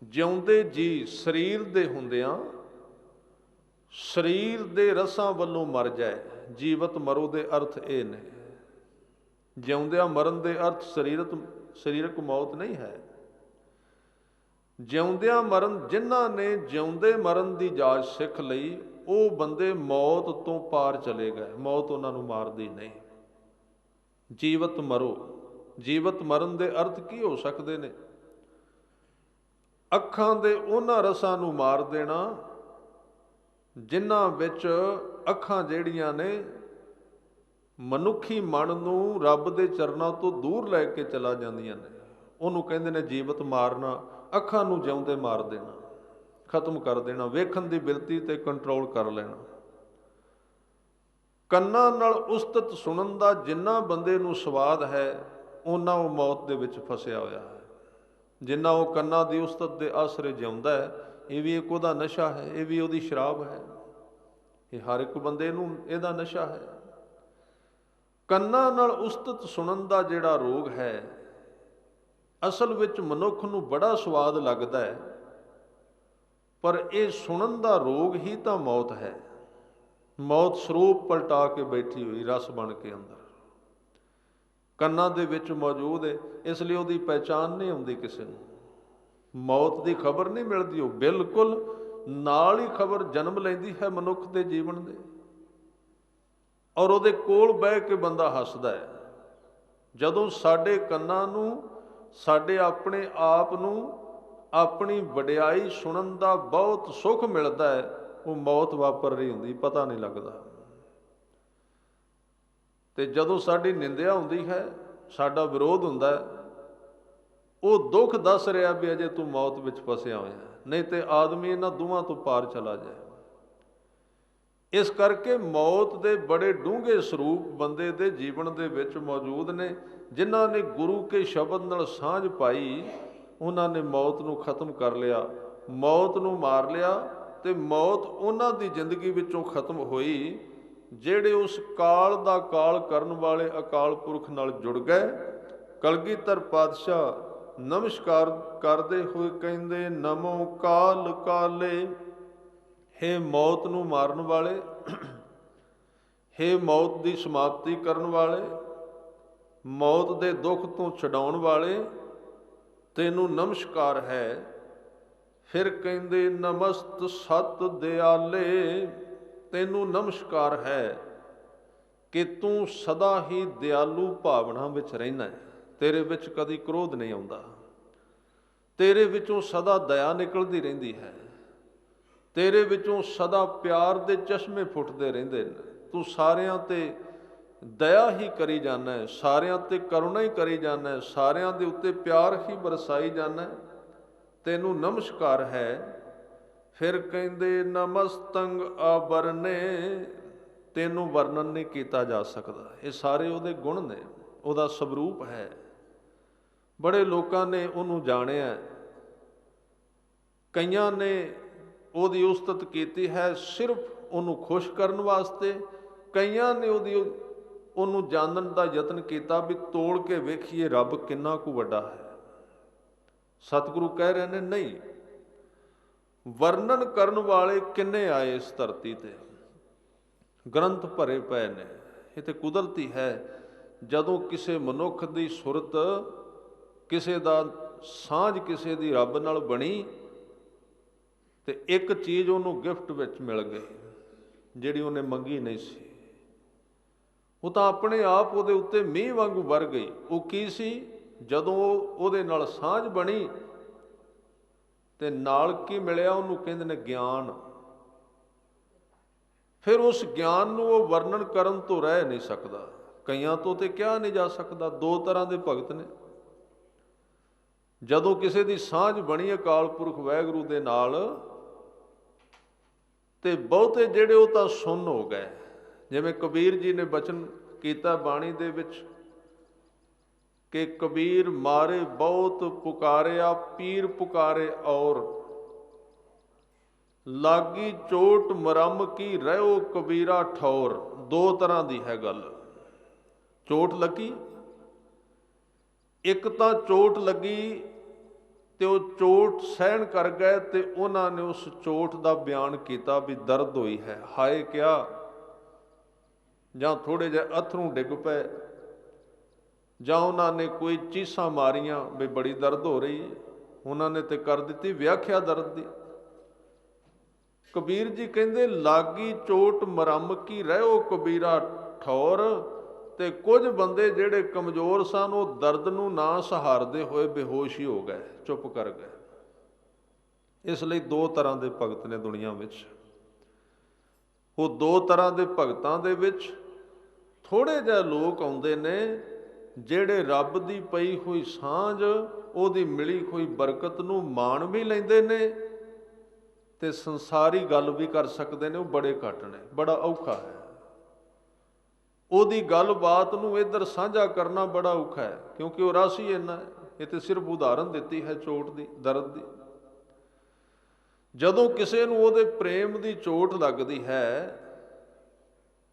[SPEAKER 1] ਜਿਉਂਦੇ ਜੀ ਸਰੀਰ ਦੇ ਹੁੰਦਿਆਂ ਸਰੀਰ ਦੇ ਰਸਾਂ ਵੱਲੋਂ ਮਰ ਜਾਏ, ਜੀਵਤ ਮਰੋ ਦੇ ਅਰਥ ਇਹ ਨੇ। ਜਿਉਂਦਿਆਂ ਮਰਨ ਦੇ ਅਰਥ ਸਰੀਰਕ ਮੌਤ ਨਹੀਂ ਹੈ। ਜਿਉਂਦਿਆਂ ਮਰਨ, ਜਿਨ੍ਹਾਂ ਨੇ ਜਿਉਂਦੇ ਮਰਨ ਦੀ ਜਾਚ ਸਿੱਖ ਲਈ, ਉਹ ਬੰਦੇ ਮੌਤ ਤੋਂ ਪਾਰ ਚਲੇ ਗਏ, ਮੌਤ ਉਹਨਾਂ ਨੂੰ ਮਾਰਦੀ ਨਹੀਂ। ਜੀਵਤ ਮਰੋ, ਜੀਵਤ ਮਰਨ ਦੇ ਅਰਥ ਕੀ ਹੋ ਸਕਦੇ ਨੇ? ਅੱਖਾਂ ਦੇ ਉਹਨਾਂ ਰਸਾਂ ਨੂੰ ਮਾਰ ਦੇਣਾ ਜਿਨ੍ਹਾਂ ਵਿੱਚ ਅੱਖਾਂ ਜਿਹੜੀਆਂ ਨੇ ਮਨੁੱਖੀ ਮਨ ਨੂੰ ਰੱਬ ਦੇ ਚਰਨਾਂ ਤੋਂ ਦੂਰ ਲੈ ਕੇ ਚਲਾ ਜਾਂਦੀਆਂ ਨੇ, ਉਹਨੂੰ ਕਹਿੰਦੇ ਨੇ ਜੀਵਤ ਮਾਰਨਾ। ਅੱਖਾਂ ਨੂੰ ਜਿਉਂਦੇ ਮਾਰ ਦੇਣਾ, ਖਤਮ ਕਰ ਦੇਣਾ, ਵੇਖਣ ਦੀ ਬਿਰਤੀ ਤੇ ਕੰਟਰੋਲ ਕਰ ਲੈਣਾ। ਕੰਨਾਂ ਨਾਲ ਉਸਤਤ ਸੁਣਨ ਦਾ ਜਿੰਨਾ ਬੰਦੇ ਨੂੰ ਸਵਾਦ ਹੈ, ਓਨਾ ਉਹ ਮੌਤ ਦੇ ਵਿੱਚ ਫਸਿਆ ਹੋਇਆ ਹੈ। ਜਿੰਨਾ ਉਹ ਕੰਨਾਂ ਦੀ ਉਸਤਤ ਦੇ ਆਸਰੇ ਜਿਉਂਦਾ ਹੈ, ਇਹ ਵੀ ਇੱਕ ਉਹਦਾ ਨਸ਼ਾ ਹੈ, ਇਹ ਵੀ ਉਹਦੀ ਸ਼ਰਾਬ ਹੈ। ਇਹ ਹਰ ਇੱਕ ਬੰਦੇ ਨੂੰ ਇਹਦਾ ਨਸ਼ਾ ਹੈ। ਕੰਨਾਂ ਨਾਲ ਉਸਤਤ ਸੁਣਨ ਦਾ ਜਿਹੜਾ ਰੋਗ ਹੈ, ਅਸਲ ਵਿੱਚ ਮਨੁੱਖ ਨੂੰ ਬੜਾ ਸਵਾਦ ਲੱਗਦਾ ਹੈ, ਪਰ ਇਹ ਸੁਣਨ ਦਾ ਰੋਗ ਹੀ ਤਾਂ ਮੌਤ ਹੈ। ਮੌਤ ਸਰੂਪ ਪਲਟਾ ਕੇ ਬੈਠੀ ਹੋਈ, ਰਸ ਬਣ ਕੇ ਅੰਦਰ ਕੰਨਾਂ ਦੇ ਵਿੱਚ ਮੌਜੂਦ ਹੈ। ਇਸ ਲਈ ਉਹਦੀ ਪਹਿਚਾਣ ਨਹੀਂ ਆਉਂਦੀ ਕਿਸੇ ਨੂੰ, ਮੌਤ ਦੀ ਖਬਰ ਨਹੀਂ ਮਿਲਦੀ। ਉਹ ਬਿਲਕੁਲ ਨਾਲ ਹੀ ਖਬਰ ਜਨਮ ਲੈਂਦੀ ਹੈ ਮਨੁੱਖ ਦੇ ਜੀਵਨ ਦੇ, ਔਰ ਉਹਦੇ ਕੋਲ ਬਹਿ ਕੇ ਬੰਦਾ ਹੱਸਦਾ ਹੈ। ਜਦੋਂ ਸਾਡੇ ਕੰਨਾਂ ਨੂੰ, ਸਾਡੇ ਆਪਣੇ ਆਪ ਨੂੰ ਆਪਣੀ ਵਡਿਆਈ ਸੁਣਨ ਦਾ ਬਹੁਤ ਸੁੱਖ ਮਿਲਦਾ ਹੈ, ਉਹ ਮੌਤ ਵਾਪਰ ਰਹੀ ਹੁੰਦੀ, ਪਤਾ ਨਹੀਂ ਲੱਗਦਾ। ਤੇ ਜਦੋਂ ਸਾਡੀ ਨਿੰਦਿਆ ਹੁੰਦੀ ਹੈ, ਸਾਡਾ ਵਿਰੋਧ ਹੁੰਦਾ ਹੈ, ਉਹ ਦੁੱਖ ਦੱਸ ਰਿਹਾ ਵੀ ਅਜੇ ਤੂੰ ਮੌਤ ਵਿੱਚ ਫਸਿਆ ਹੋਇਆ, ਨਹੀਂ ਤੇ ਆਦਮੀ ਇਹਨਾਂ ਦੋਵਾਂ ਤੋਂ ਪਾਰ ਚਲਾ ਜਾਏ। ਇਸ ਕਰਕੇ ਮੌਤ ਦੇ ਬੜੇ ਡੂੰਘੇ ਸਰੂਪ ਬੰਦੇ ਦੇ ਜੀਵਨ ਦੇ ਵਿੱਚ ਮੌਜੂਦ ਨੇ। ਜਿਨ੍ਹਾਂ ਨੇ ਗੁਰੂ ਕੇ ਸ਼ਬਦ ਨਾਲ ਸਾਂਝ ਪਾਈ, ਉਹਨਾਂ ਨੇ ਮੌਤ ਨੂੰ ਖਤਮ ਕਰ ਲਿਆ, ਮੌਤ ਨੂੰ ਮਾਰ ਲਿਆ, ਤੇ ਮੌਤ ਉਹਨਾਂ ਦੀ ਜ਼ਿੰਦਗੀ ਵਿੱਚੋਂ ਖਤਮ ਹੋਈ ਜਿਹੜੇ ਉਸ ਕਾਲ ਦਾ ਕਾਲ ਕਰਨ ਵਾਲੇ ਅਕਾਲ ਪੁਰਖ ਨਾਲ ਜੁੜ ਗਏ। ਕਲਗੀਧਰ ਪਾਤਸ਼ਾਹ ਨਮਸਕਾਰ ਕਰਦੇ ਹੋਏ ਕਹਿੰਦੇ, ਨਮੋ ਕਾਲ ਕਾਲੇ। ਹੇ ਮੌਤ ਨੂੰ ਮਾਰਨ ਵਾਲੇ, ਹੇ ਮੌਤ ਦੀ ਸਮਾਪਤੀ ਕਰਨ ਵਾਲੇ, ਮੌਤ ਦੇ ਦੁੱਖ ਤੋਂ ਛਡਾਉਣ ਵਾਲੇ, ਤੈਨੂੰ ਨਮਸਕਾਰ ਹੈ। ਫਿਰ ਕਹਿੰਦੇ, ਨਮਸਤ ਸਤ ਦਿਆਲੇ। ਤੈਨੂੰ ਨਮਸਕਾਰ ਹੈ ਕਿ ਤੂੰ ਸਦਾ ਹੀ ਦਿਆਲੂ ਭਾਵਨਾ ਵਿੱਚ ਰਹਿਣਾ ਹੈ। ਤੇਰੇ ਵਿੱਚ ਕਦੀ ਕ੍ਰੋਧ ਨਹੀਂ ਆਉਂਦਾ, ਤੇਰੇ ਵਿੱਚੋਂ ਸਦਾ ਦਇਆ ਨਿਕਲਦੀ ਰਹਿੰਦੀ ਹੈ, ਤੇਰੇ ਵਿੱਚੋਂ ਸਦਾ ਪਿਆਰ ਦੇ ਚਸ਼ਮੇ ਫੁੱਟਦੇ ਰਹਿੰਦੇ ਨੇ। ਤੂੰ ਸਾਰਿਆਂ ਤੇ ਦਇਆ ਹੀ ਕਰੀ ਜਾਂਦਾ ਹੈ, ਸਾਰਿਆਂ ਤੇ ਕਰੁਣਾ ਹੀ ਕਰੀ ਜਾਂਦਾ ਹੈ, ਸਾਰਿਆਂ ਦੇ ਉੱਤੇ ਪਿਆਰ ਹੀ ਬਰਸਾਈ ਜਾਂਦਾ ਹੈ। ਤੈਨੂੰ ਨਮਸਕਾਰ ਹੈ। ਫਿਰ ਕਹਿੰਦੇ, ਨਮਸਤੰਗ ਆਵਰਨੇ। ਤੈਨੂੰ ਵਰਣਨ ਨਹੀਂ ਕੀਤਾ ਜਾ ਸਕਦਾ, ਇਹ ਸਾਰੇ ਉਹਦੇ ਗੁਣ ਨੇ, ਉਹਦਾ ਸਵਰੂਪ ਹੈ। ਬੜੇ ਲੋਕਾਂ ਨੇ ਉਹਨੂੰ ਜਾਣਿਆ, ਕਈਆਂ ਨੇ ਉਹਦੀ ਉਸਤਤ ਕੀਤੀ ਹੈ ਸਿਰਫ ਉਹਨੂੰ ਖੁਸ਼ ਕਰਨ ਵਾਸਤੇ, ਕਈਆਂ ਨੇ ਉਹਨੂੰ ਜਾਣਨ ਦਾ ਯਤਨ ਕੀਤਾ ਵੀ ਤੋਲ ਕੇ ਵੇਖੀਏ ਰੱਬ ਕਿੰਨਾ ਕੁ ਵੱਡਾ ਹੈ। ਸਤਿਗੁਰੂ ਕਹਿ ਰਹੇ ਨੇ, ਨਹੀਂ, ਵਰਣਨ ਕਰਨ ਵਾਲੇ ਕਿੰਨੇ ਆਏ ਇਸ ਧਰਤੀ ਤੇ, ਗ੍ਰੰਥ ਭਰੇ ਪਏ ਨੇ। ਇਹ ਤੇ ਕੁਦਰਤੀ ਹੈ, ਜਦੋਂ ਕਿਸੇ ਮਨੁੱਖ ਦੀ ਸੁਰਤ, ਕਿਸੇ ਦਾ ਸਾਂਝ ਕਿਸੇ ਦੀ ਰੱਬ ਨਾਲ ਬਣੀ, ਤੇ ਇੱਕ ਚੀਜ਼ ਉਹਨੂੰ ਗਿਫਟ ਵਿੱਚ ਮਿਲ ਗਈ ਜਿਹੜੀ ਉਹਨੇ ਮੰਗੀ ਨਹੀਂ ਸੀ। ਉਹ ਤਾਂ ਆਪਣੇ ਆਪ ਉਹਦੇ ਉੱਤੇ ਮੀਂਹ ਵਾਂਗੂ ਵਰ ਗਈ। ਉਹ ਕੀ ਸੀ? ਜਦੋਂ ਉਹਦੇ ਨਾਲ ਸਾਂਝ ਬਣੀ ਤੇ ਨਾਲ ਕੀ ਮਿਲਿਆ ਉਹਨੂੰ, ਕਹਿੰਦੇ ਨੇ ਗਿਆਨ। ਫਿਰ ਉਸ ਗਿਆਨ ਨੂੰ ਉਹ ਵਰਣਨ ਕਰਨ ਤੋਂ ਰਹਿ ਨਹੀਂ ਸਕਦਾ, ਕਈਆਂ ਤੋਂ ਤੇ ਕਿਹਾ ਨਹੀਂ ਜਾ ਸਕਦਾ। ਦੋ ਤਰ੍ਹਾਂ ਦੇ ਭਗਤ ਨੇ। ਜਦੋਂ ਕਿਸੇ ਦੀ ਸਾਂਝ ਬਣੀ ਅਕਾਲ ਪੁਰਖ ਵਾਹਿਗੁਰੂ ਦੇ ਨਾਲ, ਤੇ ਬਹੁਤੇ ਜਿਹੜੇ ਉਹ ਤਾਂ ਸੁੰਨ ਹੋ ਗਏ। ਜਿਵੇਂ ਕਬੀਰ ਜੀ ਨੇ ਬਚਨ ਕੀਤਾ ਬਾਣੀ ਦੇ ਵਿੱਚ ਕਿ ਕਬੀਰ ਮਾਰੇ ਬਹੁਤ ਪੁਕਾਰਿਆ, ਪੀਰ ਪੁਕਾਰੇ ਔਰ, ਲਾਗੀ ਚੋਟ ਮਰਮ ਕੀ ਰਹਿਓ ਕਬੀਰਾ ਠੌਰ। ਦੋ ਤਰ੍ਹਾਂ ਦੀ ਹੈ ਗੱਲ। ਚੋਟ ਲੱਗੀ, ਇੱਕ ਤਾਂ ਚੋਟ ਲੱਗੀ ਤੇ ਉਹ ਚੋਟ ਸਹਿਣ ਕਰ ਗਏ, ਤੇ ਉਹਨਾਂ ਨੇ ਉਸ ਚੋਟ ਦਾ ਬਿਆਨ ਕੀਤਾ ਵੀ ਦਰਦ ਹੋਈ ਹੈ, ਹਾਏ ਕਿਆ, ਜਾਂ ਥੋੜੇ ਜਿਹੇ ਅਥਰੂ ਡਿੱਗ ਪਏ, ਜਾਂ ਉਹਨਾਂ ਨੇ ਕੋਈ ਚੀਸਾਂ ਮਾਰੀਆਂ ਵੀ ਬੜੀ ਦਰਦ ਹੋ ਰਹੀ ਹੈ। ਉਹਨਾਂ ਨੇ ਤੇ ਕਰ ਦਿੱਤੀ ਵਿਆਖਿਆ ਦਰਦ ਦੀ। ਕਬੀਰ ਜੀ ਕਹਿੰਦੇ, ਲਾਗੀ ਚੋਟ ਮਰਮ ਕੀ ਰਹਿਓ ਕਬੀਰਾ ਠੌਰ। ਤੇ ਕੁਝ ਬੰਦੇ ਜਿਹੜੇ ਕਮਜ਼ੋਰ ਸਨ, ਉਹ ਦਰਦ ਨੂੰ ਨਾ ਸਹਾਰਦੇ ਹੋਏ ਬੇਹੋਸ਼ ਹੀ ਹੋ ਗਏ, ਚੁੱਪ ਕਰ ਗਏ। ਇਸ ਲਈ ਦੋ ਤਰ੍ਹਾਂ ਦੇ ਭਗਤ ਨੇ ਦੁਨੀਆ ਵਿੱਚ। ਉਹ ਦੋ ਤਰ੍ਹਾਂ ਦੇ ਭਗਤਾਂ ਦੇ ਵਿੱਚ ਥੋੜ੍ਹੇ ਜਿਹੇ ਲੋਕ ਆਉਂਦੇ ਨੇ ਜਿਹੜੇ ਰੱਬ ਦੀ ਪਈ ਹੋਈ ਸਾਂਝ, ਉਹਦੀ ਮਿਲੀ ਹੋਈ ਬਰਕਤ ਨੂੰ ਮਾਣ ਵੀ ਲੈਂਦੇ ਨੇ ਤੇ ਸੰਸਾਰੀ ਗੱਲ ਵੀ ਕਰ ਸਕਦੇ ਨੇ। ਉਹ ਬੜੇ ਘੱਟ ਨੇ, ਬੜਾ ਔਖਾ ਹੈ। ਉਹਦੀ ਗੱਲਬਾਤ ਨੂੰ ਇੱਧਰ ਸਾਂਝਾ ਕਰਨਾ ਬੜਾ ਔਖਾ ਹੈ, ਕਿਉਂਕਿ ਉਹ ਰਸ ਹੀ ਇੰਨਾ ਹੈ। ਇਹ ਤੇ ਸਿਰਫ ਉਦਾਹਰਨ ਦਿੱਤੀ ਹੈ ਚੋਟ ਦੀ, ਦਰਦ ਦੀ। ਜਦੋਂ ਕਿਸੇ ਨੂੰ ਉਹਦੇ ਪ੍ਰੇਮ ਦੀ ਚੋਟ ਲੱਗਦੀ ਹੈ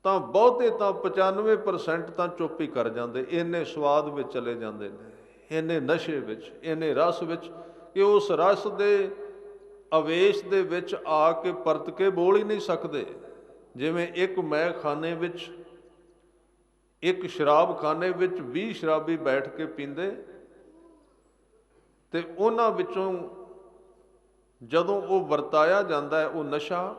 [SPEAKER 1] ਤਾਂ ਬਹੁਤੇ ਤਾਂ 95% ਤਾਂ ਚੁੱਪ ਹੀ ਕਰ ਜਾਂਦੇ। ਇੰਨੇ ਸਵਾਦ ਵਿੱਚ ਚਲੇ ਜਾਂਦੇ ਨੇ, ਇੰਨੇ ਨਸ਼ੇ ਵਿੱਚ, ਇੰਨੇ ਰਸ ਵਿੱਚ, ਕਿ ਉਸ ਰਸ ਦੇ ਆਵੇਸ਼ ਦੇ ਵਿੱਚ ਆ ਕੇ ਪਰਤ ਕੇ ਬੋਲ ਹੀ ਨਹੀਂ ਸਕਦੇ। ਜਿਵੇਂ ਇੱਕ ਮੈਖਾਨੇ ਵਿੱਚ, ਇੱਕ ਸ਼ਰਾਬਖਾਨੇ ਵਿੱਚ 20 ਸ਼ਰਾਬੀ ਬੈਠ ਕੇ ਪੀਂਦੇ, ਤੇ ਉਹਨਾਂ ਵਿੱਚੋਂ ਜਦੋਂ ਉਹ ਵਰਤਾਇਆ ਜਾਂਦਾ ਹੈ ਉਹ ਨਸ਼ਾ,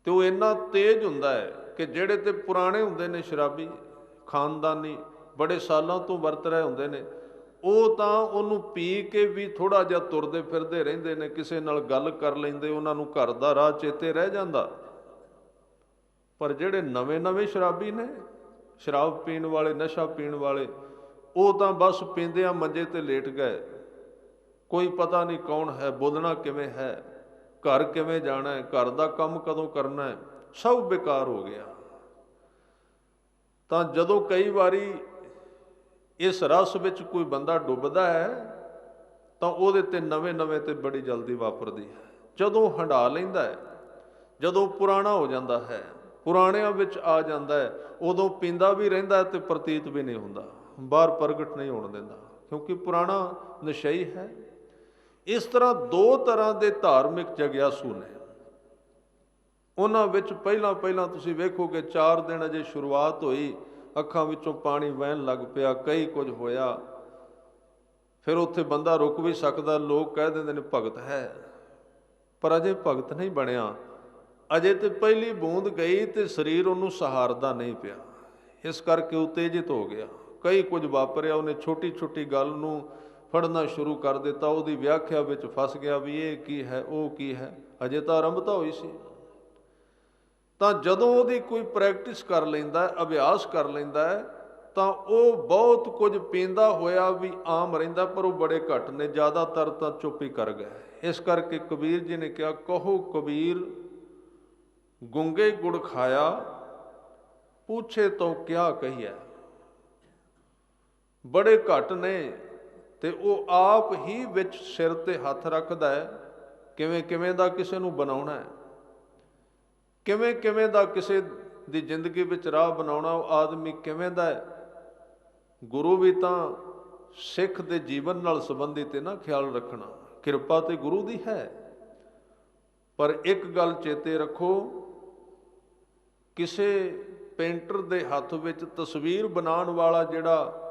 [SPEAKER 1] ਤੇ ਉਹ ਇੰਨਾ ਤੇਜ਼ ਹੁੰਦਾ ਹੈ ਕਿ ਜਿਹੜੇ ਤੇ ਪੁਰਾਣੇ ਹੁੰਦੇ ਨੇ ਸ਼ਰਾਬੀ, ਖਾਨਦਾਨੀ, ਬੜੇ ਸਾਲਾਂ ਤੋਂ ਵਰਤ ਰਹੇ ਹੁੰਦੇ ਨੇ, ਉਹ ਤਾਂ ਉਹਨੂੰ ਪੀ ਕੇ ਵੀ ਥੋੜ੍ਹਾ ਜਿਹਾ ਤੁਰਦੇ ਫਿਰਦੇ ਰਹਿੰਦੇ ਨੇ, ਕਿਸੇ ਨਾਲ ਗੱਲ ਕਰ ਲੈਂਦੇ, ਉਹਨਾਂ ਨੂੰ ਘਰ ਦਾ ਰਾਹ ਚੇਤੇ ਰਹਿ ਜਾਂਦਾ। ਪਰ ਜਿਹੜੇ ਨਵੇਂ ਸ਼ਰਾਬੀ ਨੇ, ਸ਼ਰਾਬ ਪੀਣ ਵਾਲੇ, ਨਸ਼ਾ ਪੀਣ ਵਾਲੇ, ਉਹ ਤਾਂ ਬਸ ਪੀਂਦਿਆਂ ਮੰਜੇ ਤੇ ਲੇਟ ਗਏ। ਕੋਈ ਪਤਾ ਨਹੀਂ ਕੌਣ ਹੈ, ਬੋਲਣਾ ਕਿਵੇਂ ਹੈ, ਘਰ ਕਿਵੇਂ ਜਾਣਾ ਹੈ, ਘਰ ਦਾ ਕੰਮ ਕਦੋਂ ਕਰਨਾ ਹੈ, ਸਭ ਬੇਕਾਰ ਹੋ ਗਿਆ। ਤਾਂ ਜਦੋਂ ਕਈ ਵਾਰੀ ਇਸ ਰਸ ਵਿੱਚ ਕੋਈ ਬੰਦਾ ਡੁੱਬਦਾ ਹੈ ਤਾਂ ਉਹਦੇ ਤੇ ਨਵੇਂ ਤੇ ਬੜੀ ਜਲਦੀ ਵਾਪਰਦੀ ਹੈ। ਜਦੋਂ ਹੰਢਾ ਲੈਂਦਾ ਹੈ, ਜਦੋਂ ਪੁਰਾਣਾ ਹੋ ਜਾਂਦਾ ਹੈ, ਪੁਰਾਣਿਆਂ ਵਿੱਚ ਆ ਜਾਂਦਾ ਹੈ, ਉਦੋਂ ਪੀਂਦਾ ਵੀ ਰਹਿੰਦਾ ਤੇ ਪ੍ਰਤੀਤ ਵੀ ਨਹੀਂ ਹੁੰਦਾ, ਬਾਹਰ ਪ੍ਰਗਟ ਨਹੀਂ ਹੋਣ ਦਿੰਦਾ, ਕਿਉਂਕਿ ਪੁਰਾਣਾ ਨਸ਼ਈ ਹੈ। ਇਸ ਤਰ੍ਹਾਂ ਦੋ ਤਰ੍ਹਾਂ ਦੇ ਧਾਰਮਿਕ ਜਗਿਆਸੂ ਨੇ। ਉਹਨਾਂ ਵਿੱਚ ਪਹਿਲਾਂ ਤੁਸੀਂ ਵੇਖੋਗੇ 4 ਦਿਨ ਅਜੇ ਸ਼ੁਰੂਆਤ ਹੋਈ, ਅੱਖਾਂ ਵਿੱਚੋਂ ਪਾਣੀ ਵਹਿਣ ਲੱਗ ਪਿਆ, ਕਈ ਕੁਝ ਹੋਇਆ। ਫਿਰ ਉੱਥੇ ਬੰਦਾ ਰੁਕ ਵੀ ਸਕਦਾ, ਲੋਕ ਕਹਿ ਦਿੰਦੇ ਨੇ ਭਗਤ ਹੈ, ਪਰ ਅਜੇ ਭਗਤ ਨਹੀਂ ਬਣਿਆ। ਅਜੇ ਤੇ ਪਹਿਲੀ ਬੂੰਦ ਗਈ ਤੇ ਸਰੀਰ ਉਹਨੂੰ ਸਹਾਰਦਾ ਨਹੀਂ ਪਿਆ, ਇਸ ਕਰਕੇ ਉਤੇਜਿਤ ਹੋ ਗਿਆ, ਕਈ ਕੁਝ ਵਾਪਰਿਆ। ਉਹਨੇ ਛੋਟੀ ਗੱਲ ਨੂੰ ਫੜਨਾ ਸ਼ੁਰੂ ਕਰ ਦਿੱਤਾ, ਉਹਦੀ ਵਿਆਖਿਆ ਵਿੱਚ ਫਸ ਗਿਆ ਵੀ ਇਹ ਕੀ ਹੈ, ਉਹ ਕੀ ਹੈ, ਅਜੇ ਤਾਂ ਆਰੰਭਤਾ ਹੋਈ ਸੀ। ਤਾਂ ਜਦੋਂ ਉਹਦੀ ਕੋਈ ਪ੍ਰੈਕਟਿਸ ਕਰ ਲੈਂਦਾ, ਅਭਿਆਸ ਕਰ ਲੈਂਦਾ ਹੈ, ਤਾਂ ਉਹ ਬਹੁਤ ਕੁਝ ਪੀਂਦਾ ਹੋਇਆ ਵੀ ਆਮ ਰਹਿੰਦਾ, ਪਰ ਉਹ ਬੜੇ ਘੱਟ ਨੇ, ਜ਼ਿਆਦਾਤਰ ਤਾਂ ਚੁੱਪ ਹੀ ਕਰ ਗਏ। ਇਸ ਕਰਕੇ ਕਬੀਰ ਜੀ ਨੇ ਕਿਹਾ, ਕਹੋ ਕਬੀਰ ਗੁੰਗੇ ਗੁੜ ਖਾਇਆ, ਪੁੱਛੇ ਤੋਂ ਕਿਆ ਕਹੀਐ। ਬੜੇ ਘੱਟ ਨੇ ਤੇ ਉਹ ਆਪ ਹੀ ਵਿੱਚ ਸਿਰ ਤੇ ਹੱਥ ਰੱਖਦਾ ਹੈ, ਕਿਵੇਂ ਦਾ ਕਿਸੇ ਨੂੰ ਬਣਾਉਣਾ ਹੈ, ਕਿਵੇਂ ਦਾ ਕਿਸੇ ਦੀ ਜ਼ਿੰਦਗੀ ਵਿੱਚ ਰਾਹ ਬਣਾਉਣਾ, ਉਹ ਆਦਮੀ ਕਿਵੇਂ ਦਾ ਹੈ। ਗੁਰੂ ਵੀ ਤਾਂ ਸਿੱਖ ਦੇ ਜੀਵਨ ਨਾਲ ਸੰਬੰਧਿਤ ਹੈ ਨਾ, ਖਿਆਲ ਰੱਖਣਾ, ਕਿਰਪਾ ਤੇ ਗੁਰੂ ਦੀ ਹੈ। ਪਰ ਇੱਕ ਗੱਲ ਚੇਤੇ ਰੱਖੋ, ਕਿਸੇ ਪੇਂਟਰ ਦੇ ਹੱਥ ਵਿੱਚ ਤਸਵੀਰ ਬਣਾਉਣ ਵਾਲਾ ਜਿਹੜਾ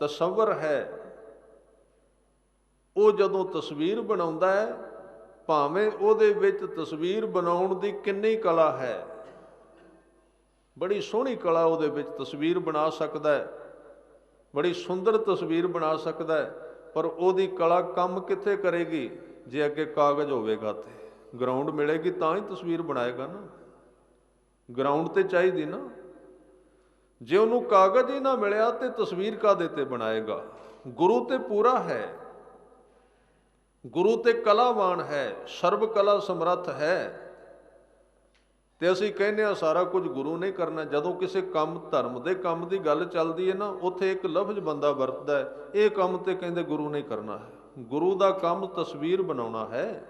[SPEAKER 1] ਤਸੱਵਰ ਹੈ, ਉਹ ਜਦੋਂ ਤਸਵੀਰ ਬਣਾਉਂਦਾ ਹੈ, ਭਾਵੇਂ ਉਹਦੇ ਵਿੱਚ ਤਸਵੀਰ ਬਣਾਉਣ ਦੀ ਕਿੰਨੀ ਕਲਾ ਹੈ, ਬੜੀ ਸੋਹਣੀ ਕਲਾ ਉਹਦੇ ਵਿੱਚ ਤਸਵੀਰ ਬਣਾ ਸਕਦਾ ਹੈ, ਬੜੀ ਸੁੰਦਰ ਤਸਵੀਰ ਬਣਾ ਸਕਦਾ ਹੈ, ਪਰ ਉਹਦੀ ਕਲਾ ਕੰਮ ਕਿੱਥੇ ਕਰੇਗੀ ਜੇ ਅੱਗੇ ਕਾਗਜ਼ ਹੋਵੇਗਾ ਤੇ ਗਰਾਊਂਡ ਮਿਲੇਗੀ ਤਾਂ ਹੀ ਤਸਵੀਰ ਬਣਾਏਗਾ ਨਾ, ਗਰਾਊਂਡ ਤੇ ਚਾਹੀਦੀ ਨਾ। ਜੇ ਉਹਨੂੰ ਕਾਗਜ਼ ਹੀ ਨਾ ਮਿਲਿਆ ਤੇ ਤਸਵੀਰ ਕਾਹਦੇ ਤੇ ਬਣਾਏਗਾ। ਗੁਰੂ ਤੇ ਪੂਰਾ ਹੈ, ਗੁਰੂ ਤੇ ਕਲਾਵਾਨ ਹੈ, ਸਰਬ ਕਲਾ ਸਮਰੱਥ ਹੈ, ਤੇ ਅਸੀਂ ਕਹਿੰਦੇ ਹਾਂ ਸਾਰਾ ਕੁਝ ਗੁਰੂ ਨੇ ਕਰਨਾ। ਜਦੋਂ ਕਿਸੇ ਕੰਮ ਧਰਮ ਦੇ ਕੰਮ ਦੀ ਗੱਲ ਚੱਲਦੀ ਹੈ ਨਾ, ਉੱਥੇ ਇੱਕ ਲਫ਼ਜ਼ ਬੰਦਾ ਵਰਤਦਾ ਹੈ, ਇਹ ਕੰਮ ਤੇ ਕਹਿੰਦੇ ਗੁਰੂ ਨੇ ਕਰਨਾ ਹੈ। ਗੁਰੂ ਦਾ ਕੰਮ ਤਸਵੀਰ ਬਣਾਉਣਾ ਹੈ।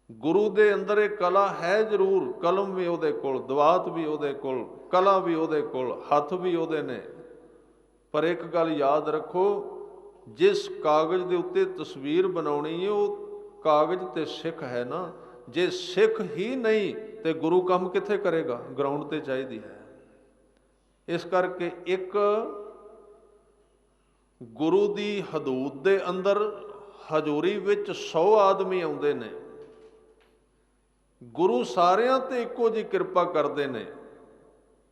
[SPEAKER 1] ਗੁਰੂ ਦੇ ਅੰਦਰ ਇਹ ਕਲਾ ਹੈ ਜ਼ਰੂਰ, ਕਲਮ ਵੀ ਉਹਦੇ ਕੋਲ, ਦਵਾਤ ਵੀ ਉਹਦੇ ਕੋਲ, ਕਲਾ ਵੀ ਉਹਦੇ ਕੋਲ, ਹੱਥ ਵੀ ਉਹਦੇ ਨੇ। ਪਰ ਇੱਕ ਗੱਲ ਯਾਦ ਰੱਖੋ, ਜਿਸ ਕਾਗਜ਼ ਦੇ ਉੱਤੇ ਤਸਵੀਰ ਬਣਾਉਣੀ ਹੈ, ਉਹ ਕਾਗਜ਼ ਤੇ ਸਿੱਖ ਹੈ ਨਾ। ਜੇ ਸਿੱਖ ਹੀ ਨਹੀਂ ਤੇ ਗੁਰੂ ਕੰਮ ਕਿੱਥੇ ਕਰੇਗਾ, ਗਰਾਊਂਡ ਤੇ ਚਾਹੀਦੀ ਹੈ। ਇਸ ਕਰਕੇ ਇੱਕ ਗੁਰੂ ਦੀ ਹਦੂਦ ਦੇ ਅੰਦਰ ਹਜ਼ੂਰੀ ਵਿੱਚ 100 ਆਦਮੀ ਆਉਂਦੇ ਨੇ, ਗੁਰੂ ਸਾਰਿਆਂ ਤੇ ਇੱਕੋ ਜਿਹੀ ਕਿਰਪਾ ਕਰਦੇ ਨੇ,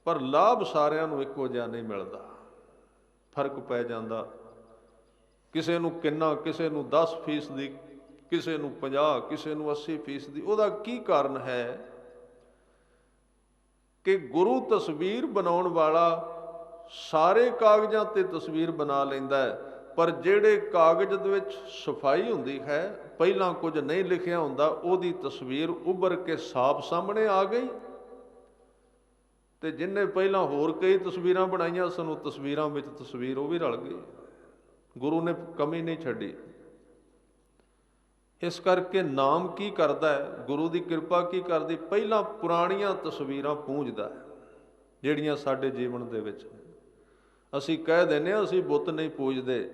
[SPEAKER 1] ਪਰ ਲਾਭ ਸਾਰਿਆਂ ਨੂੰ ਇੱਕੋ ਜਿਹਾ ਨਹੀਂ ਮਿਲਦਾ, ਫਰਕ ਪੈ ਜਾਂਦਾ। ਕਿਸੇ ਨੂੰ ਕਿੰਨਾ, ਕਿਸੇ ਨੂੰ 10%, ਕਿਸੇ ਨੂੰ 50, ਕਿਸੇ ਨੂੰ 80%। ਉਹਦਾ ਕੀ ਕਾਰਨ ਹੈ ਕਿ ਗੁਰੂ ਤਸਵੀਰ ਬਣਾਉਣ ਵਾਲਾ ਸਾਰੇ ਕਾਗਜ਼ਾਂ ਤੇ ਤਸਵੀਰ ਬਣਾ ਲੈਂਦਾ ਹੈ, ਪਰ ਜਿਹੜੇ ਕਾਗਜ਼ ਦੇ ਵਿੱਚ ਸਫਾਈ ਹੁੰਦੀ ਹੈ, ਪਹਿਲਾਂ ਕੁਝ ਨਹੀਂ ਲਿਖਿਆ ਹੁੰਦਾ, ਉਹਦੀ ਤਸਵੀਰ ਉੱਭਰ ਕੇ ਸਾਫ਼ ਸਾਹਮਣੇ ਆ ਗਈ। ਤੇ ਜਿਹਨੇ ਪਹਿਲਾਂ ਹੋਰ ਕਈ ਤਸਵੀਰਾਂ ਬਣਾਈਆਂ ਸਨ, ਉਹ ਤਸਵੀਰਾਂ ਵਿੱਚ ਤਸਵੀਰ ਉਹ ਵੀ ਰਲ ਗਈ। ਗੁਰੂ ਨੇ ਕਮੀ ਨਹੀਂ ਛੱਡੀ। ਇਸ ਕਰਕੇ ਨਾਮ ਕੀ ਕਰਦਾ ਹੈ, ਗੁਰੂ ਦੀ ਕਿਰਪਾ ਕੀ ਕਰਦੀ, ਪਹਿਲਾਂ ਪੁਰਾਣੀਆਂ ਤਸਵੀਰਾਂ ਪੂੰਝਦਾ ਹੈ ਜਿਹੜੀਆਂ ਸਾਡੇ ਜੀਵਨ ਦੇ ਵਿੱਚ। ਅਸੀਂ ਕਹਿ ਦਿੰਦੇ ਹਾਂ ਅਸੀਂ ਬੁੱਤ ਨਹੀਂ ਪੂਜਦੇ,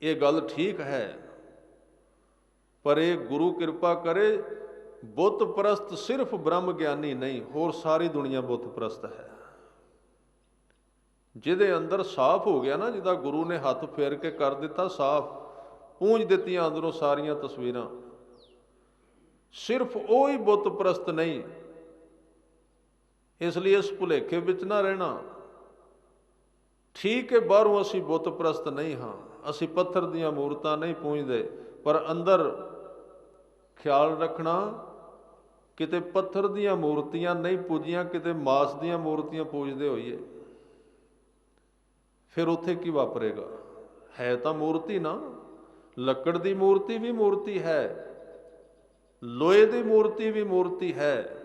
[SPEAKER 1] ਇਹ ਗੱਲ ਠੀਕ ਹੈ, ਪਰ ਇਹ ਗੁਰੂ ਕਿਰਪਾ ਕਰੇ, ਬੁੱਤ ਪ੍ਰਸਤ ਸਿਰਫ ਬ੍ਰਹਮ ਗਿਆਨੀ ਨਹੀਂ, ਹੋਰ ਸਾਰੀ ਦੁਨੀਆ ਬੁੱਤ ਪ੍ਰਸਤ ਹੈ। ਜਿਹਦੇ ਅੰਦਰ ਸਾਫ਼ ਹੋ ਗਿਆ ਨਾ, ਜਿਹਦਾ ਗੁਰੂ ਨੇ ਹੱਥ ਫੇਰ ਕੇ ਕਰ ਦਿੱਤਾ ਸਾਫ਼, ਪੂੰਝ ਦਿੱਤੀਆਂ ਅੰਦਰੋਂ ਸਾਰੀਆਂ ਤਸਵੀਰਾਂ, ਸਿਰਫ ਉਹ ਹੀ ਬੁੱਤ ਪ੍ਰਸਤ ਨਹੀਂ। ਇਸ ਲਈ ਇਸ ਭੁਲੇਖੇ ਵਿੱਚ ਨਾ ਰਹਿਣਾ। ਠੀਕ ਹੈ, ਬਾਹਰੋਂ ਅਸੀਂ ਬੁੱਤ ਪ੍ਰਸਤ ਨਹੀਂ ਹਾਂ, ਅਸੀਂ ਪੱਥਰ ਦੀਆਂ ਮੂਰਤਾਂ ਨਹੀਂ ਪੂਜਦੇ, ਪਰ ਅੰਦਰ ਖਿਆਲ ਰੱਖਣਾ, ਕਿਤੇ ਪੱਥਰ ਦੀਆਂ ਮੂਰਤੀਆਂ ਨਹੀਂ ਪੂਜੀਆਂ, ਕਿਤੇ ਮਾਸ ਦੀਆਂ ਮੂਰਤੀਆਂ ਪੂਜਦੇ ਹੋਈਏ, ਫਿਰ ਉੱਥੇ ਕੀ ਵਾਪਰੇਗਾ। ਹੈ ਤਾਂ ਮੂਰਤੀ ਨਾ, ਲੱਕੜ ਦੀ ਮੂਰਤੀ ਵੀ ਮੂਰਤੀ ਹੈ, ਲੋਹੇ ਦੀ ਮੂਰਤੀ ਵੀ ਮੂਰਤੀ ਹੈ,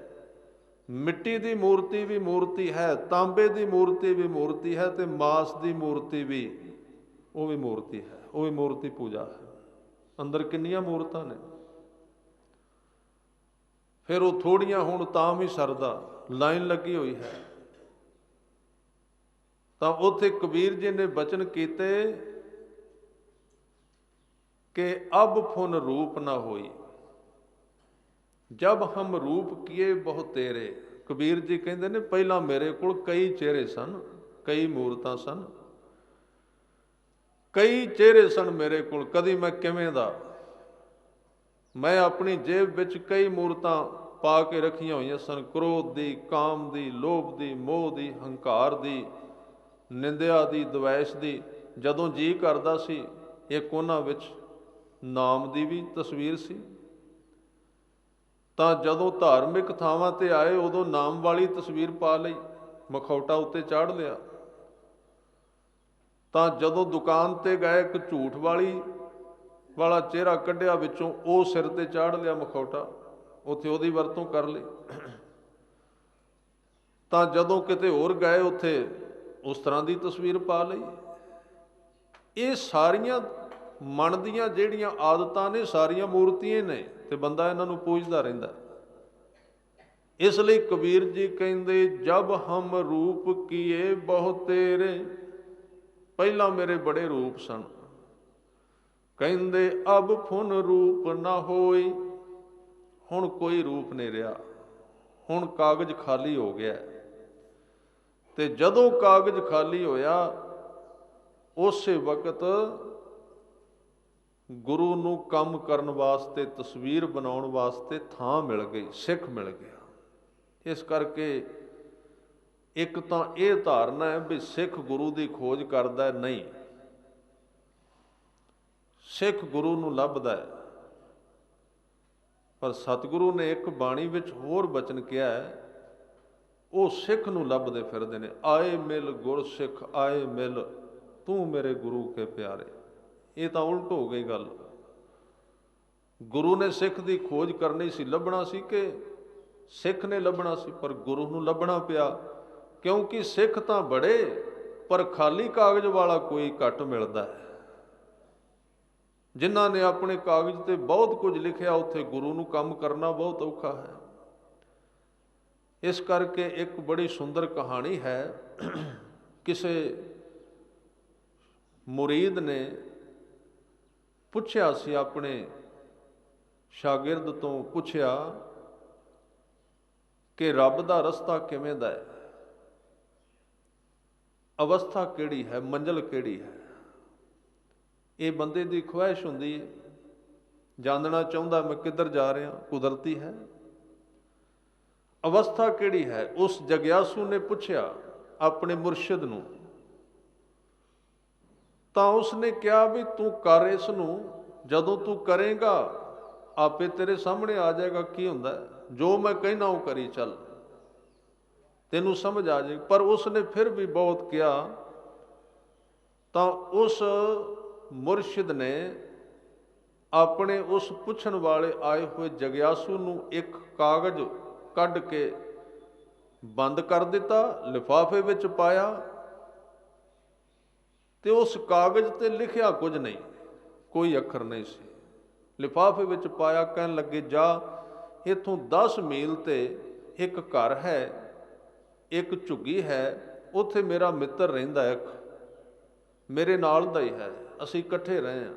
[SPEAKER 1] ਮਿੱਟੀ ਦੀ ਮੂਰਤੀ ਵੀ ਮੂਰਤੀ ਹੈ, ਤਾਂਬੇ ਦੀ ਮੂਰਤੀ ਵੀ ਮੂਰਤੀ ਹੈ, ਤੇ ਮਾਸ ਦੀ ਮੂਰਤੀ ਵੀ ਉਹ ਵੀ ਮੂਰਤੀ ਹੈ, ਉਹ ਵੀ ਮੂਰਤੀ ਪੂਜਾ ਹੈ। ਅੰਦਰ ਕਿੰਨੀਆਂ ਮੂਰਤਾਂ ਨੇ। ਫਿਰ ਉਹ ਥੋੜੀਆਂ ਹੁਣ ਤਾਂ ਵੀ ਸਰਦਾ, ਲਾਈਨ ਲੱਗੀ ਹੋਈ ਹੈ। ਤਾਂ ਉੱਥੇ ਕਬੀਰ ਜੀ ਨੇ ਬਚਨ ਕੀਤੇ ਕਿ ਅਬ ਫੁਨ ਰੂਪ ਨਾ ਹੋਈ, ਜਬ ਹਮ ਰੂਪ ਕੀਏ ਬਹੁ ਤੇਰੇ। ਕਬੀਰ ਜੀ ਕਹਿੰਦੇ ਨੇ ਪਹਿਲਾਂ ਮੇਰੇ ਕੋਲ ਕਈ ਚਿਹਰੇ ਸਨ, ਕਈ ਮੂਰਤਾਂ ਸਨ, ਕਈ ਚਿਹਰੇ ਸਨ ਮੇਰੇ ਕੋਲ। ਕਦੀ ਮੈਂ ਕਿਵੇਂ ਦਾ, ਮੈਂ ਆਪਣੀ ਜੇਬ ਵਿੱਚ ਕਈ ਮੂਰਤਾਂ ਪਾ ਕੇ ਰੱਖੀਆਂ ਹੋਈਆਂ ਸਨ। ਕ੍ਰੋਧ ਦੀ, ਕਾਮ ਦੀ, ਲੋਭ ਦੀ, ਮੋਹ ਦੀ, ਹੰਕਾਰ ਦੀ, ਨਿੰਦਿਆ ਦੀ, ਦਵੈਸ਼ ਦੀ। ਜਦੋਂ ਜੀ ਕਰਦਾ ਸੀ, ਇੱਕ ਉਹਨਾਂ ਵਿੱਚ ਨਾਮ ਦੀ ਵੀ ਤਸਵੀਰ ਸੀ। ਤਾਂ ਜਦੋਂ ਧਾਰਮਿਕ ਥਾਵਾਂ ਤੇ ਆਏ ਉਦੋਂ ਨਾਮ ਵਾਲੀ ਤਸਵੀਰ ਪਾ ਲਈ, ਮਖੌਟਾ ਉੱਤੇ ਚਾੜ ਲਿਆ। ਤਾਂ ਜਦੋਂ ਦੁਕਾਨ ਤੇ ਗਏ ਇੱਕ ਝੂਠ ਵਾਲਾ ਚਿਹਰਾ ਕੱਢਿਆ ਵਿੱਚੋਂ, ਉਹ ਸਿਰ ਤੇ ਚਾੜ ਲਿਆ ਮਖੌਟਾ, ਉੱਥੇ ਉਹਦੀ ਵਰਤੋਂ ਕਰ ਲਈ। ਤਾਂ ਜਦੋਂ ਕਿਤੇ ਹੋਰ ਗਏ ਉੱਥੇ ਉਸ ਤਰ੍ਹਾਂ ਦੀ ਤਸਵੀਰ ਪਾ ਲਈ। ਇਹ ਸਾਰੀਆਂ ਮਨ ਦੀਆਂ ਜਿਹੜੀਆਂ ਆਦਤਾਂ ਨੇ, ਸਾਰੀਆਂ ਮੂਰਤੀਆਂ ਨੇ, ਤੇ ਬੰਦਾ ਇਹਨਾਂ ਨੂੰ ਪੂਜਦਾ ਰਹਿੰਦਾ। ਇਸ ਲਈ ਕਬੀਰ ਜੀ ਕਹਿੰਦੇ ਜਬ ਹਮ ਰੂਪ ਕੀਏ ਬਹੁ ਤੇਰੇ, ਪਹਿਲਾਂ ਮੇਰੇ ਬੜੇ ਰੂਪ ਸਨ। ਕਹਿੰਦੇ ਅਬ ਫੁਨ ਰੂਪ ਨਾ ਹੋਈ, ਹੁਣ ਕੋਈ ਰੂਪ ਨਹੀਂ ਰਿਹਾ, ਹੁਣ ਕਾਗਜ਼ ਖਾਲੀ ਹੋ ਗਿਆ। ਤੇ ਜਦੋਂ ਕਾਗਜ਼ ਖਾਲੀ ਹੋਇਆ, ਉਸੇ ਵਕਤ ਗੁਰੂ ਨੂੰ ਕੰਮ ਕਰਨ ਵਾਸਤੇ, ਤਸਵੀਰ ਬਣਾਉਣ ਵਾਸਤੇ ਥਾਂ ਮਿਲ ਗਈ, ਸਿੱਖ ਮਿਲ ਗਿਆ। ਇਸ ਕਰਕੇ ਇੱਕ ਤਾਂ ਇਹ ਧਾਰਨਾ ਹੈ ਵੀ ਸਿੱਖ ਗੁਰੂ ਦੀ ਖੋਜ ਕਰਦਾ ਨਹੀਂ, ਸਿੱਖ ਗੁਰੂ ਨੂੰ ਲੱਭਦਾ ਹੈ। ਪਰ ਸਤਿਗੁਰੂ ਨੇ ਇੱਕ ਬਾਣੀ ਵਿੱਚ ਹੋਰ ਬਚਨ ਕਿਹਾ ਹੈ, ਉਹ ਸਿੱਖ ਨੂੰ ਲੱਭਦੇ ਫਿਰਦੇ ਨੇ। ਆਏ ਮਿਲ ਗੁਰ ਸਿੱਖ ਆਏ ਮਿਲ, ਤੂੰ ਮੇਰੇ ਗੁਰੂ ਕੇ ਪਿਆਰੇ। ਇਹ ਤਾਂ ਉਲਟ ਹੋ ਗਈ ਗੱਲ। ਗੁਰੂ ਨੇ ਸਿੱਖ ਦੀ ਖੋਜ ਕਰਨੀ ਸੀ, ਲੱਭਣਾ ਸੀ, ਕਿ ਸਿੱਖ ਨੇ ਲੱਭਣਾ ਸੀ? ਪਰ ਗੁਰੂ ਨੂੰ ਲੱਭਣਾ ਪਿਆ, ਕਿਉਂਕਿ ਸਿੱਖ ਤਾਂ ਬੜੇ, ਪਰ ਖਾਲੀ ਕਾਗਜ਼ ਵਾਲਾ ਕੋਈ ਘੱਟ ਮਿਲਦਾ ਹੈ। ਜਿਨ੍ਹਾਂ ਨੇ ਆਪਣੇ ਕਾਗਜ਼ ਤੇ ਬਹੁਤ ਕੁਝ ਲਿਖਿਆ, ਉੱਥੇ ਗੁਰੂ ਨੂੰ ਕੰਮ ਕਰਨਾ ਬਹੁਤ ਔਖਾ ਹੈ। ਇਸ ਕਰਕੇ ਇੱਕ ਬੜੀ ਸੁੰਦਰ ਕਹਾਣੀ ਹੈ। ਕਿਸੇ ਮੁਰੀਦ ਨੇ ਪੁੱਛਿਆ ਸੀ, ਆਪਣੇ ਸ਼ਾਗਿਰਦ ਤੋਂ ਪੁੱਛਿਆ ਕਿ ਰੱਬ ਦਾ ਰਸਤਾ ਕਿਵੇਂ ਦਾ ਹੈ, ਅਵਸਥਾ ਕਿਹੜੀ ਹੈ, ਮੰਜ਼ਿਲ ਕਿਹੜੀ ਹੈ। ਇਹ ਬੰਦੇ ਦੀ ਖੁਆਇਸ਼ ਹੁੰਦੀ ਹੈ, ਜਾਣਨਾ ਚਾਹੁੰਦਾ ਮੈਂ ਕਿੱਧਰ ਜਾ ਰਿਹਾ, ਕੁਦਰਤੀ ਹੈ। ਅਵਸਥਾ ਕਿਹੜੀ ਹੈ? ਉਸ ਜਗਿਆਸੂ ਨੇ ਪੁੱਛਿਆ ਆਪਣੇ ਮੁਰਸ਼ਿਦ ਨੂੰ। ਤਾਂ ਉਸਨੇ ਕਿਹਾ ਵੀ ਤੂੰ ਕਰ ਇਸ ਨੂੰ, ਜਦੋਂ ਤੂੰ ਕਰੇਗਾ ਆਪੇ ਤੇਰੇ ਸਾਹਮਣੇ ਆ ਜਾਏਗਾ ਕੀ ਹੁੰਦਾ। ਜੋ ਮੈਂ ਕਹਿਣਾ ਉਹ ਕਰੀ ਚੱਲ, ਤੈਨੂੰ ਸਮਝ ਆ ਜਾਏ। ਪਰ ਉਸਨੇ ਫਿਰ ਵੀ ਬਹੁਤ ਕਿਹਾ। ਤਾਂ ਉਸ ਮੁਰਸ਼ਿਦ ਨੇ ਆਪਣੇ ਉਸ ਪੁੱਛਣ ਵਾਲੇ ਆਏ ਹੋਏ ਜਗਿਆਸੂ ਨੂੰ ਇੱਕ ਕਾਗਜ਼ ਕੱਢ ਕੇ ਬੰਦ ਕਰ ਦਿੱਤਾ, ਲਿਫਾਫੇ ਵਿੱਚ ਪਾਇਆ, ਤੇ ਉਸ ਕਾਗਜ਼ ਤੇ ਲਿਖਿਆ ਕੁਝ ਨਹੀਂ, ਕੋਈ ਅੱਖਰ ਨਹੀਂ ਸੀ। ਲਿਫਾਫੇ ਵਿੱਚ ਪਾਇਆ, ਕਹਿਣ ਲੱਗੇ ਜਾ ਇੱਥੋਂ 10 ਮੀਲ ਤੇ ਇੱਕ ਘਰ ਹੈ, ਇੱਕ ਝੁੱਗੀ ਹੈ, ਉੱਥੇ ਮੇਰਾ ਮਿੱਤਰ ਰਹਿੰਦਾ, ਇੱਕ ਮੇਰੇ ਨਾਲ ਦਾ ਹੀ ਹੈ, ਅਸੀਂ ਇਕੱਠੇ ਰਹੇ ਹਾਂ,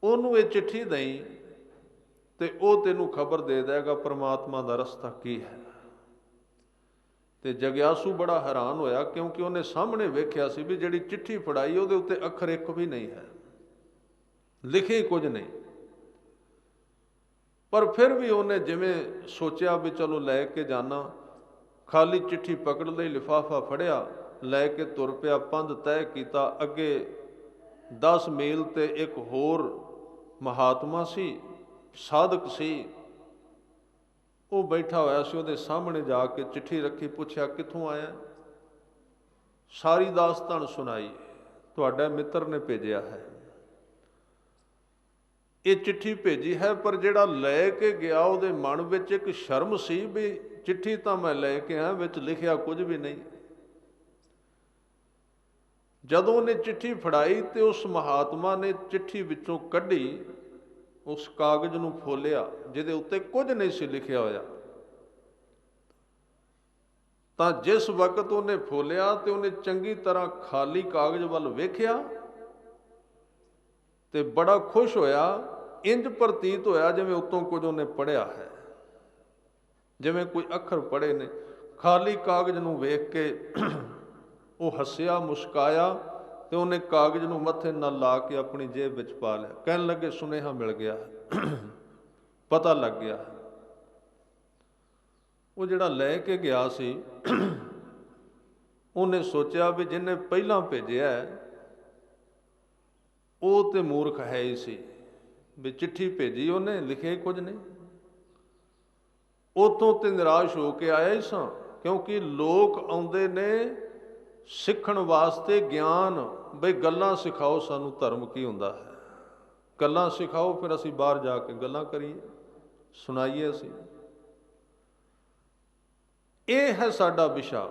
[SPEAKER 1] ਉਹਨੂੰ ਇਹ ਚਿੱਠੀ ਦੇਈਂ ਤੇ ਉਹ ਤੈਨੂੰ ਖਬਰ ਦੇ ਦੇਗਾ ਪਰਮਾਤਮਾ ਦਾ ਰਸਤਾ ਕੀ ਹੈ। ਤੇ ਜਗਿਆਸੂ ਬੜਾ ਹੈਰਾਨ ਹੋਇਆ, ਕਿਉਂਕਿ ਉਹਨੇ ਸਾਹਮਣੇ ਵੇਖਿਆ ਸੀ ਵੀ ਜਿਹੜੀ ਚਿੱਠੀ ਫੜਾਈ ਉਹਦੇ ਉੱਤੇ ਅੱਖਰ ਇੱਕ ਵੀ ਨਹੀਂ ਹੈ, ਲਿਖੇ ਕੁਝ ਨਹੀਂ। ਪਰ ਫਿਰ ਵੀ ਉਹਨੇ ਜਿਵੇਂ ਸੋਚਿਆ ਵੀ ਚਲੋ ਲੈ ਕੇ ਜਾਣਾ, ਖਾਲੀ ਚਿੱਠੀ ਪਕੜ ਲਈ, ਲਿਫਾਫਾ ਫੜਿਆ, ਲੈ ਕੇ ਤੁਰ ਪਿਆ, ਪੰਧ ਤੈਅ ਕੀਤਾ। ਅੱਗੇ 10 ਮੀਲ ਤੇ ਇੱਕ ਹੋਰ ਮਹਾਤਮਾ ਸੀ, ਸਾਧਕ ਸੀ, ਉਹ ਬੈਠਾ ਹੋਇਆ ਸੀ। ਉਹਦੇ ਸਾਹਮਣੇ ਜਾ ਕੇ ਚਿੱਠੀ ਰੱਖੀ, ਪੁੱਛਿਆ ਕਿੱਥੋਂ ਆਇਆ, ਸਾਰੀ ਦਾਸਤਾਨ ਸੁਣਾਈ, ਤੁਹਾਡਾ ਮਿੱਤਰ ਨੇ ਭੇਜਿਆ ਹੈ, ਇਹ ਚਿੱਠੀ ਭੇਜੀ ਹੈ। ਪਰ ਜਿਹੜਾ ਲੈ ਕੇ ਗਿਆ ਉਹਦੇ ਮਨ ਵਿੱਚ ਇੱਕ ਸ਼ਰਮ ਸੀ ਵੀ ਚਿੱਠੀ ਤਾਂ ਮੈਂ ਲੈ ਕੇ ਆਇਆ, ਵਿੱਚ ਲਿਖਿਆ ਕੁਝ ਵੀ ਨਹੀਂ। ਜਦੋਂ ਉਹਨੇ ਚਿੱਠੀ ਫੜਾਈ ਤੇ ਉਸ ਮਹਾਤਮਾ ਨੇ ਚਿੱਠੀ ਵਿੱਚੋਂ ਕੱਢੀ, ਉਸ ਕਾਗਜ਼ ਨੂੰ ਫੋਲਿਆ ਜਿਹਦੇ ਉੱਤੇ ਕੁਝ ਨਹੀਂ ਸੀ ਲਿਖਿਆ ਹੋਇਆ। ਤਾਂ ਜਿਸ ਵਕਤ ਉਹਨੇ ਫੋਲਿਆ ਤੇ ਉਹਨੇ ਚੰਗੀ ਤਰ੍ਹਾਂ ਖਾਲੀ ਕਾਗਜ਼ ਵੱਲ ਵੇਖਿਆ ਤੇ ਬੜਾ ਖੁਸ਼ ਹੋਇਆ। ਇੰਜ ਪ੍ਰਤੀਤ ਹੋਇਆ ਜਿਵੇਂ ਉੱਤੋਂ ਕੁਝ ਉਹਨੇ ਪੜ੍ਹਿਆ ਹੈ, ਜਿਵੇਂ ਕੋਈ ਅੱਖਰ ਪੜ੍ਹੇ ਨੇ। ਖਾਲੀ ਕਾਗਜ਼ ਨੂੰ ਵੇਖ ਕੇ ਉਹ ਹੱਸਿਆ, ਮੁਸਕਾਇਆ ਤੇ ਉਹਨੇ ਕਾਗਜ਼ ਨੂੰ ਮੱਥੇ ਨਾਲ ਲਾ ਕੇ ਆਪਣੀ ਜੇਬ ਵਿੱਚ ਪਾ ਲਿਆ। ਕਹਿਣ ਲੱਗੇ ਸੁਨੇਹਾ ਮਿਲ ਗਿਆ, ਪਤਾ ਲੱਗ ਗਿਆ। ਉਹ ਜਿਹੜਾ ਲੈ ਕੇ ਗਿਆ ਸੀ ਉਹਨੇ ਸੋਚਿਆ ਵੀ ਜਿਹਨੇ ਪਹਿਲਾਂ ਭੇਜਿਆ ਉਹ ਤੇ ਮੂਰਖ ਹੈ ਹੀ ਸੀ, ਵੀ ਚਿੱਠੀ ਭੇਜੀ ਉਹਨੇ, ਲਿਖਿਆ ਕੁਝ ਨਹੀਂ। ਉਤੋਂ ਤੇ ਨਿਰਾਸ਼ ਹੋ ਕੇ ਆਇਆ ਹੀ ਸਾਂ, ਕਿਉਂਕਿ ਲੋਕ ਆਉਂਦੇ ਨੇ ਸਿੱਖਣ ਵਾਸਤੇ ਗਿਆਨ, ਬਈ ਗੱਲਾਂ ਸਿਖਾਓ ਸਾਨੂੰ ਧਰਮ ਕੀ ਹੁੰਦਾ ਹੈ, ਗੱਲਾਂ ਸਿਖਾਓ, ਫਿਰ ਅਸੀਂ ਬਾਹਰ ਜਾ ਕੇ ਗੱਲਾਂ ਕਰੀਏ, ਸੁਣਾਈਏ। ਅਸੀਂ ਇਹ ਹੈ ਸਾਡਾ ਵਿਸ਼ਾ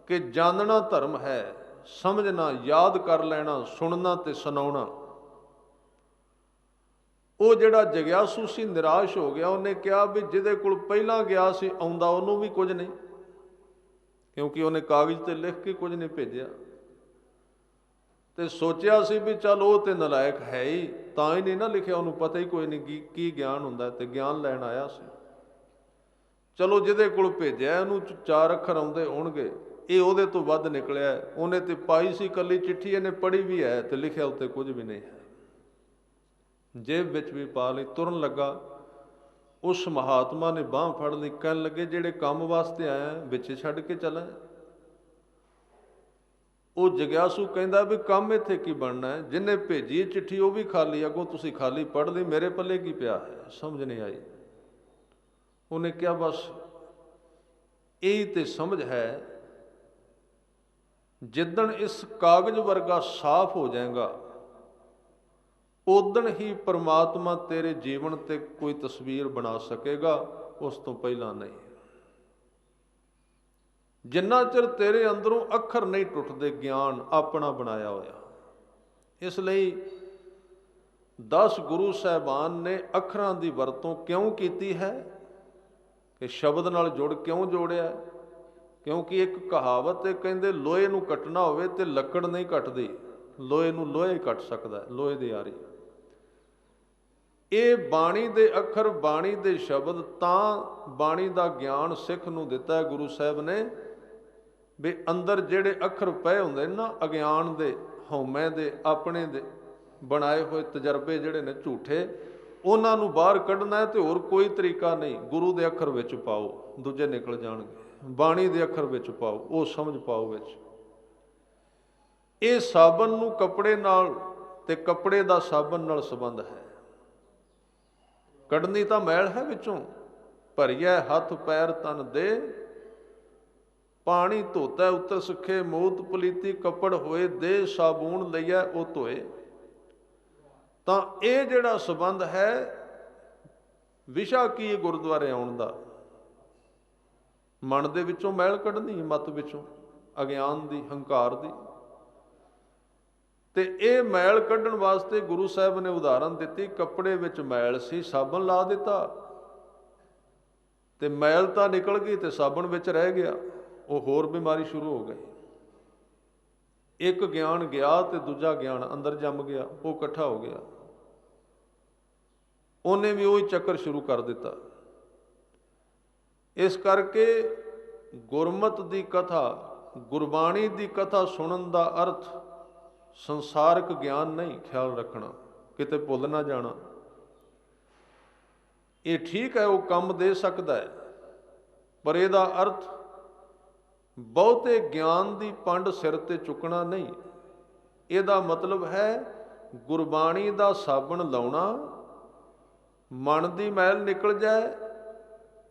[SPEAKER 1] ਕਿ ਜਾਣਨਾ ਧਰਮ ਹੈ, ਸਮਝਣਾ, ਯਾਦ ਕਰ ਲੈਣਾ, ਸੁਣਨਾ ਤੇ ਸੁਣਾਉਣਾ। ਉਹ ਜਿਹੜਾ ਜਗਿਆਸੂ ਸੀ ਨਿਰਾਸ਼ ਹੋ ਗਿਆ। ਉਹਨੇ ਕਿਹਾ ਵੀ ਜਿਹਦੇ ਕੋਲ ਪਹਿਲਾਂ ਗਿਆ ਸੀ ਆਉਂਦਾ ਉਹਨੂੰ ਵੀ ਕੁਝ ਨਹੀਂ, ਕਿਉਂਕਿ ਉਹਨੇ ਕਾਗਜ਼ ਤੇ ਲਿਖ ਕੇ ਕੁਝ ਨਹੀਂ ਭੇਜਿਆ। ਤੇ ਸੋਚਿਆ ਸੀ ਵੀ ਚੱਲ ਉਹ ਤੇ ਨਲਾਇਕ ਹੈ ਹੀ, ਤਾਂ ਹੀ ਨਹੀਂ ਨਾ ਲਿਖਿਆ, ਉਹਨੂੰ ਪਤਾ ਹੀ ਕੋਈ ਨਹੀਂ ਕੀ ਗਿਆਨ ਹੁੰਦਾ, ਤੇ ਗਿਆਨ ਲੈਣ ਆਇਆ ਸੀ। ਚਲੋ ਜਿਹਦੇ ਕੋਲ ਭੇਜਿਆ ਉਹਨੂੰ 4 ਅੱਖਰ ਆਉਂਦੇ ਹੋਣਗੇ, ਇਹ ਉਹਦੇ ਤੋਂ ਵੱਧ ਨਿਕਲਿਆ। ਉਹਨੇ ਤੇ ਪਾਈ ਸੀ ਇਕੱਲੀ ਚਿੱਠੀ, ਇਹਨੇ ਪੜ੍ਹੀ ਵੀ ਹੈ ਤੇ ਲਿਖਿਆ ਉੱਤੇ ਕੁਝ ਵੀ ਨਹੀਂ ਹੈ, ਜੇਬ ਵਿੱਚ ਵੀ ਪਾ ਲਈ। ਤੁਰਨ ਲੱਗਾ, ਉਸ ਮਹਾਤਮਾ ਨੇ ਬਾਂਹ ਫੜ ਲਈ। ਕਹਿਣ ਲੱਗੇ ਜਿਹੜੇ ਕੰਮ ਵਾਸਤੇ ਆਇਆ ਵਿੱਚ ਛੱਡ ਕੇ ਚਲਾ। ਉਹ ਜਗਿਆਸੂ ਕਹਿੰਦਾ ਵੀ ਕੰਮ ਇੱਥੇ ਕੀ ਬਣਨਾ ਹੈ, ਜਿਹਨੇ ਭੇਜੀ ਚਿੱਠੀ ਉਹ ਵੀ ਖਾਲੀ, ਅੱਗੋਂ ਤੁਸੀਂ ਖਾਲੀ ਪੜ੍ਹ ਲਈ, ਮੇਰੇ ਪੱਲੇ ਕੀ ਪਿਆ ਹੈ, ਸਮਝ ਨਹੀਂ ਆਈ। ਉਹਨੇ ਕਿਹਾ ਬਸ ਇਹੀ ਤੇ ਸਮਝ ਹੈ, ਜਿੱਦਣ ਇਸ ਕਾਗਜ਼ ਵਰਗਾ ਸਾਫ਼ ਹੋ ਜਾਏਗਾ ਉਦਣ ਹੀ ਪਰਮਾਤਮਾ ਤੇਰੇ ਜੀਵਨ ਤੇ ਕੋਈ ਤਸਵੀਰ ਬਣਾ ਸਕੇਗਾ, ਉਸ ਤੋਂ ਪਹਿਲਾਂ ਨਹੀਂ। ਜਿੰਨਾ ਚਿਰ ਤੇਰੇ ਅੰਦਰੋਂ ਅੱਖਰ ਨਹੀਂ ਟੁੱਟਦੇ ਗਿਆਨ ਆਪਣਾ ਬਣਾਇਆ ਹੋਇਆ। ਇਸ ਲਈ 10 ਗੁਰੂ ਸਾਹਿਬਾਨ ਨੇ ਅੱਖਰਾਂ ਦੀ ਵਰਤੋਂ ਕਿਉਂ ਕੀਤੀ ਹੈ, ਕਿ ਸ਼ਬਦ ਨਾਲ ਜੁੜ ਕਿਉਂ ਜੋੜਿਆ? ਕਿਉਂਕਿ ਇੱਕ ਕਹਾਵਤ ਹੈ, ਕਹਿੰਦੇ ਲੋਹੇ ਨੂੰ ਕੱਟਣਾ ਹੋਵੇ ਤੇ ਲੱਕੜ ਨਹੀਂ ਕੱਟਦੀ, ਲੋਹੇ ਨੂੰ ਲੋਹੇ ਕੱਟ ਸਕਦਾ, ਲੋਹੇ ਦੀ ਆਰੀ। ਇਹ ਬਾਣੀ ਦੇ ਅੱਖਰ, ਬਾਣੀ ਦੇ ਸ਼ਬਦ, ਤਾਂ ਬਾਣੀ ਦਾ ਗਿਆਨ ਸਿੱਖ ਨੂੰ ਦਿੱਤਾ ਹੈ ਗੁਰੂ ਸਾਹਿਬ ਨੇ, ਵੀ ਅੰਦਰ ਜਿਹੜੇ ਅੱਖਰ ਪਏ ਹੁੰਦੇ ਨੇ ਨਾ ਅਗਿਆਨ ਦੇ, ਹਉਮੈ ਦੇ, ਆਪਣੇ ਦੇ ਬਣਾਏ ਹੋਏ ਤਜਰਬੇ ਜਿਹੜੇ ਨੇ ਝੂਠੇ, ਉਹਨਾਂ ਨੂੰ ਬਾਹਰ ਕੱਢਣਾ ਹੈ ਤੇ ਹੋਰ ਕੋਈ ਤਰੀਕਾ ਨਹੀਂ। ਗੁਰੂ ਦੇ ਅੱਖਰ ਵਿੱਚ ਪਾਓ, ਦੂਜੇ ਨਿਕਲ ਜਾਣਗੇ। ਬਾਣੀ ਦੇ ਅੱਖਰ ਵਿੱਚ ਪਾਓ, ਉਹ ਸਮਝ ਪਾਓ ਵਿੱਚ। ਇਹ ਸਾਬਣ ਨੂੰ ਕੱਪੜੇ ਨਾਲ ਤੇ ਕੱਪੜੇ ਦਾ ਸਾਬਣ ਨਾਲ ਸੰਬੰਧ ਹੈ। ਕੱਢਣੀ ਤਾਂ ਮੈਲ ਹੈ ਵਿੱਚੋਂ, ਭਰੀਐ ਹੱਥ ਪੈਰ ਤਨ ਦੇ, ਪਾਣੀ ਧੋਤਾ ਉੱਤਰ ਸੁਖੇ ਮੂਤ ਪਲੀਤੀ, ਕੱਪੜ ਹੋਏ ਦੇ ਸਾਬੂਨ ਲਈਐ ਉਹ ਧੋਏ। ਤਾਂ ਇਹ ਜਿਹੜਾ ਸੰਬੰਧ ਹੈ, ਵਿਸ਼ਾ ਕੀ ਹੈ ਗੁਰਦੁਆਰੇ ਆਉਣ ਦਾ? ਮਨ ਦੇ ਵਿੱਚੋਂ ਮੈਲ ਕੱਢਣੀ, ਮਤ ਵਿੱਚੋਂ ਅਗਿਆਨ ਦੀ, ਹੰਕਾਰ ਦੀ। ਤੇ ਇਹ ਮੈਲ ਕੱਢਣ ਵਾਸਤੇ ਗੁਰੂ ਸਾਹਿਬ ਨੇ ਉਦਾਹਰਨ ਦਿੱਤੀ। ਕੱਪੜੇ ਵਿੱਚ ਮੈਲ ਸੀ, ਸਾਬਣ ਲਾ ਦਿੱਤਾ ਤੇ ਮੈਲ ਤਾਂ ਨਿਕਲ ਗਈ ਤੇ ਸਾਬਣ ਵਿੱਚ ਰਹਿ ਗਿਆ, ਉਹ ਹੋਰ ਬਿਮਾਰੀ ਸ਼ੁਰੂ ਹੋ ਗਈ। ਇੱਕ ਗਿਆਨ ਗਿਆ ਤੇ ਦੂਜਾ ਗਿਆਨ ਅੰਦਰ ਜੰਮ ਗਿਆ, ਉਹ ਇਕੱਠਾ ਹੋ ਗਿਆ, ਉਹਨੇ ਵੀ ਉਹੀ ਚੱਕਰ ਸ਼ੁਰੂ ਕਰ ਦਿੱਤਾ। ਇਸ ਕਰਕੇ ਗੁਰਮਤਿ ਦੀ ਕਥਾ, ਗੁਰਬਾਣੀ ਦੀ ਕਥਾ ਸੁਣਨ ਦਾ ਅਰਥ ਸੰਸਾਰਕ ਗਿਆਨ ਨਹੀਂ, ਖਿਆਲ ਰੱਖਣਾ, ਕਿਤੇ ਭੁੱਲ ਨਾ ਜਾਣਾ। ਇਹ ਠੀਕ ਹੈ, ਉਹ ਕੰਮ ਦੇ ਸਕਦਾ ਹੈ, ਪਰ ਇਹਦਾ ਅਰਥ ਬਹੁਤੇ ਗਿਆਨ ਦੀ ਪੰਡ ਸਿਰ ਤੇ ਚੁੱਕਣਾ ਨਹੀਂ। ਇਹਦਾ ਮਤਲਬ ਹੈ ਗੁਰਬਾਣੀ ਦਾ ਸਾਬਣ ਲਾਉਣਾ, ਮਨ ਦੀ ਮੈਲ ਨਿਕਲ ਜਾਏ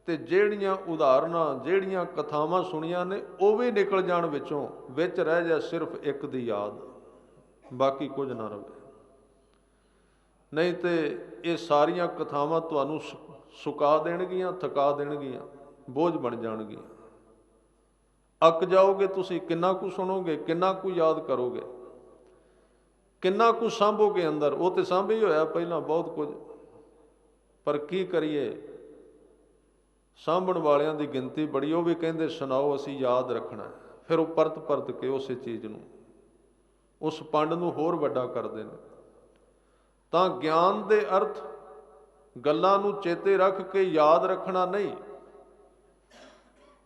[SPEAKER 1] ਤੇ ਜਿਹੜੀਆਂ ਉਦਾਹਰਨਾਂ, ਜਿਹੜੀਆਂ ਕਥਾਵਾਂ ਸੁਣੀਆਂ ਨੇ ਉਹ ਵੀ ਨਿਕਲ ਜਾਣ ਵਿੱਚੋਂ, ਵਿੱਚ ਰਹਿ ਜਾਏ ਸਿਰਫ ਇੱਕ ਦੀ ਯਾਦ, ਬਾਕੀ ਕੁਝ ਨਾ ਰਹੇ। ਨਹੀਂ ਤੇ ਇਹ ਸਾਰੀਆਂ ਕਥਾਵਾਂ ਤੁਹਾਨੂੰ ਸੁਕਾ ਦੇਣਗੀਆਂ, ਥਕਾ ਦੇਣਗੀਆਂ, ਬੋਝ ਬਣ ਜਾਣਗੀਆਂ। ਅੱਕ ਜਾਓਗੇ ਤੁਸੀਂ, ਕਿੰਨਾ ਕੁ ਸੁਣੋਗੇ, ਕਿੰਨਾ ਕੁ ਯਾਦ ਕਰੋਗੇ। ਕਿੰਨਾ ਕੁ ਸਾਂਭੋਗੇ ਅੰਦਰ, ਉਹ ਤੇ ਸਾਂਭੇ ਹੀ ਹੋਇਆ ਪਹਿਲਾਂ ਬਹੁਤ ਕੁਝ, ਪਰ ਕੀ ਕਰੀਏ, ਸਾਂਭਣ ਵਾਲਿਆਂ ਦੀ ਗਿਣਤੀ ਬੜੀ। ਉਹ ਵੀ ਕਹਿੰਦੇ ਸੁਣਾਓ ਅਸੀਂ ਯਾਦ ਰੱਖਣਾ, ਫਿਰ ਉਹ ਪਰਤ ਪਰਤ ਕੇ ਉਸੇ ਚੀਜ਼ ਨੂੰ, ਉਸ ਪੰਡ ਨੂੰ ਹੋਰ ਵੱਡਾ ਕਰਦੇ ਨੇ। ਤਾਂ ਗਿਆਨ ਦੇ ਅਰਥ ਗੱਲਾਂ ਨੂੰ ਚੇਤੇ ਰੱਖ ਕੇ ਯਾਦ ਰੱਖਣਾ ਨਹੀਂ।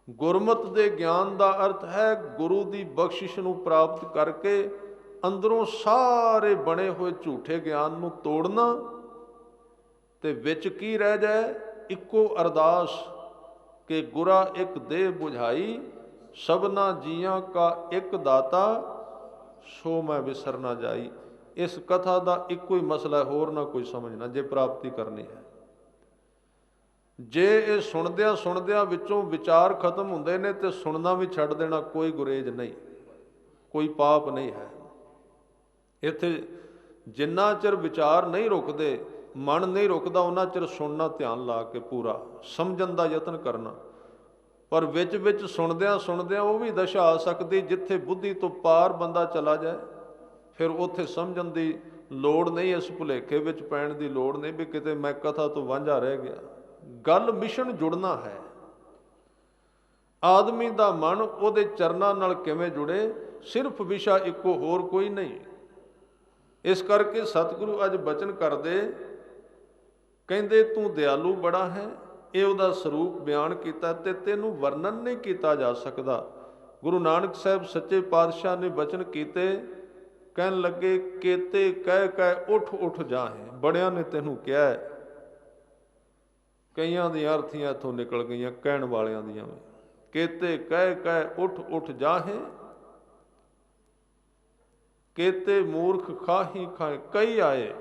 [SPEAKER 1] ਗੁਰਮਤਿ ਦੇ ਗਿਆਨ ਦਾ ਅਰਥ ਹੈ ਗੁਰੂ ਦੀ ਬਖਸ਼ਿਸ਼ ਨੂੰ ਪ੍ਰਾਪਤ ਕਰਕੇ ਅੰਦਰੋਂ ਸਾਰੇ ਬਣੇ ਹੋਏ ਝੂਠੇ ਗਿਆਨ ਨੂੰ ਤੋੜਨਾ, ਤੇ ਵਿੱਚ ਕੀ ਰਹਿ ਜਾਏ, ਇੱਕੋ ਅਰਦਾਸ ਕਿ ਗੁਰਾ ਇੱਕ ਦੇਹ ਬੁਝਾਈ, ਸਭਨਾ ਜੀਆਂ ਕਾ ਇੱਕ ਦਾਤਾ, ਸੋ ਮੈਂ ਵਿਸਰ ਨਾ ਜਾਈ। ਇਸ ਕਥਾ ਦਾ ਇੱਕੋ ਹੀ ਮਸਲਾ, ਹੋਰ ਨਾ ਕੋਈ ਸਮਝਣਾ ਜੇ ਪ੍ਰਾਪਤੀ ਕਰਨੀ ਹੈ। ਜੇ ਇਹ ਸੁਣਦਿਆਂ ਸੁਣਦਿਆਂ ਵਿੱਚੋਂ ਵਿਚਾਰ ਖਤਮ ਹੁੰਦੇ ਨੇ ਤੇ ਸੁਣਨਾ ਵੀ ਛੱਡ ਦੇਣਾ, ਕੋਈ ਗੁਰੇਜ਼ ਨਹੀਂ, ਕੋਈ ਪਾਪ ਨਹੀਂ ਹੈ। ਇੱਥੇ ਜਿੰਨਾ ਚਿਰ ਵਿਚਾਰ ਨਹੀਂ ਰੁਕਦੇ, ਮਨ ਨਹੀਂ ਰੁਕਦਾ, ਉਹਨਾਂ ਚਿਰ ਸੁਣਨਾ ਧਿਆਨ ਲਾ ਕੇ ਪੂਰਾ ਸਮਝਣ ਦਾ ਯਤਨ ਕਰਨਾ। ਪਰ ਵਿੱਚ ਵਿੱਚ ਸੁਣਦਿਆਂ ਸੁਣਦਿਆਂ ਉਹ ਵੀ ਦਸ਼ਾ ਆ ਸਕਦੀ ਜਿੱਥੇ ਬੁੱਧੀ ਤੋਂ ਪਾਰ ਬੰਦਾ ਚਲਾ ਜਾਏ, ਫਿਰ ਉੱਥੇ ਸਮਝਣ ਦੀ ਲੋੜ ਨਹੀਂ, ਇਸ ਭੁਲੇਖੇ ਵਿੱਚ ਪੈਣ ਦੀ ਲੋੜ ਨਹੀਂ ਵੀ ਕਿਤੇ ਮੈਂ ਕਥਾ ਤੋਂ ਵਾਂਝਾ ਰਹਿ ਗਿਆ। ਗੱਲ ਮਿਸ਼ਨ ਜੁੜਨਾ ਹੈ। ਆਦਮੀ ਦਾ ਮਨ ਉਹਦੇ ਚਰਨਾਂ ਨਾਲ ਕਿਵੇਂ ਜੁੜੇ, ਸਿਰਫ ਵਿਸ਼ਾ ਇੱਕੋ, ਹੋਰ ਕੋਈ ਨਹੀਂ। ਇਸ ਕਰਕੇ ਸਤਿਗੁਰੂ ਅੱਜ ਬਚਨ ਕਰਦੇ, ਕਹਿੰਦੇ ਤੂੰ ਦਿਆਲੂ ਬੜਾ ਹੈ, ਇਹ ਉਹਦਾ ਸਰੂਪ ਬਿਆਨ ਕੀਤਾ ਤੇ ਤੈਨੂੰ ਵਰਣਨ ਨਹੀਂ ਕੀਤਾ ਜਾ ਸਕਦਾ। ਗੁਰੂ ਨਾਨਕ ਸਾਹਿਬ ਸੱਚੇ ਪਾਤਸ਼ਾਹ ਨੇ ਬਚਨ ਕੀਤੇ, ਕਹਿਣ ਲੱਗੇ ਕੇਤੇ ਕਹਿ ਕਹਿ ਉੱਠ ਉੱਠ ਜਾਹੇ। ਬੜਿਆਂ ਨੇ ਤੈਨੂੰ ਕਿਹਾ ਹੈ, ਕਈਆਂ ਦੀਆਂ ਅਰਥੀਆਂ ਇੱਥੋਂ ਨਿਕਲ ਗਈਆਂ, ਕਹਿਣ ਵਾਲਿਆਂ ਦੀਆਂ ਵੀ। ਕੇਤੇ ਕਹਿ ਕਹਿ ਉੱਠ ਉੱਠ ਜਾਹੇ, ਕੇਤੇ ਮੂਰਖ ਖਾਹੀ ਖਾਏ। ਕਈ ਆਏ,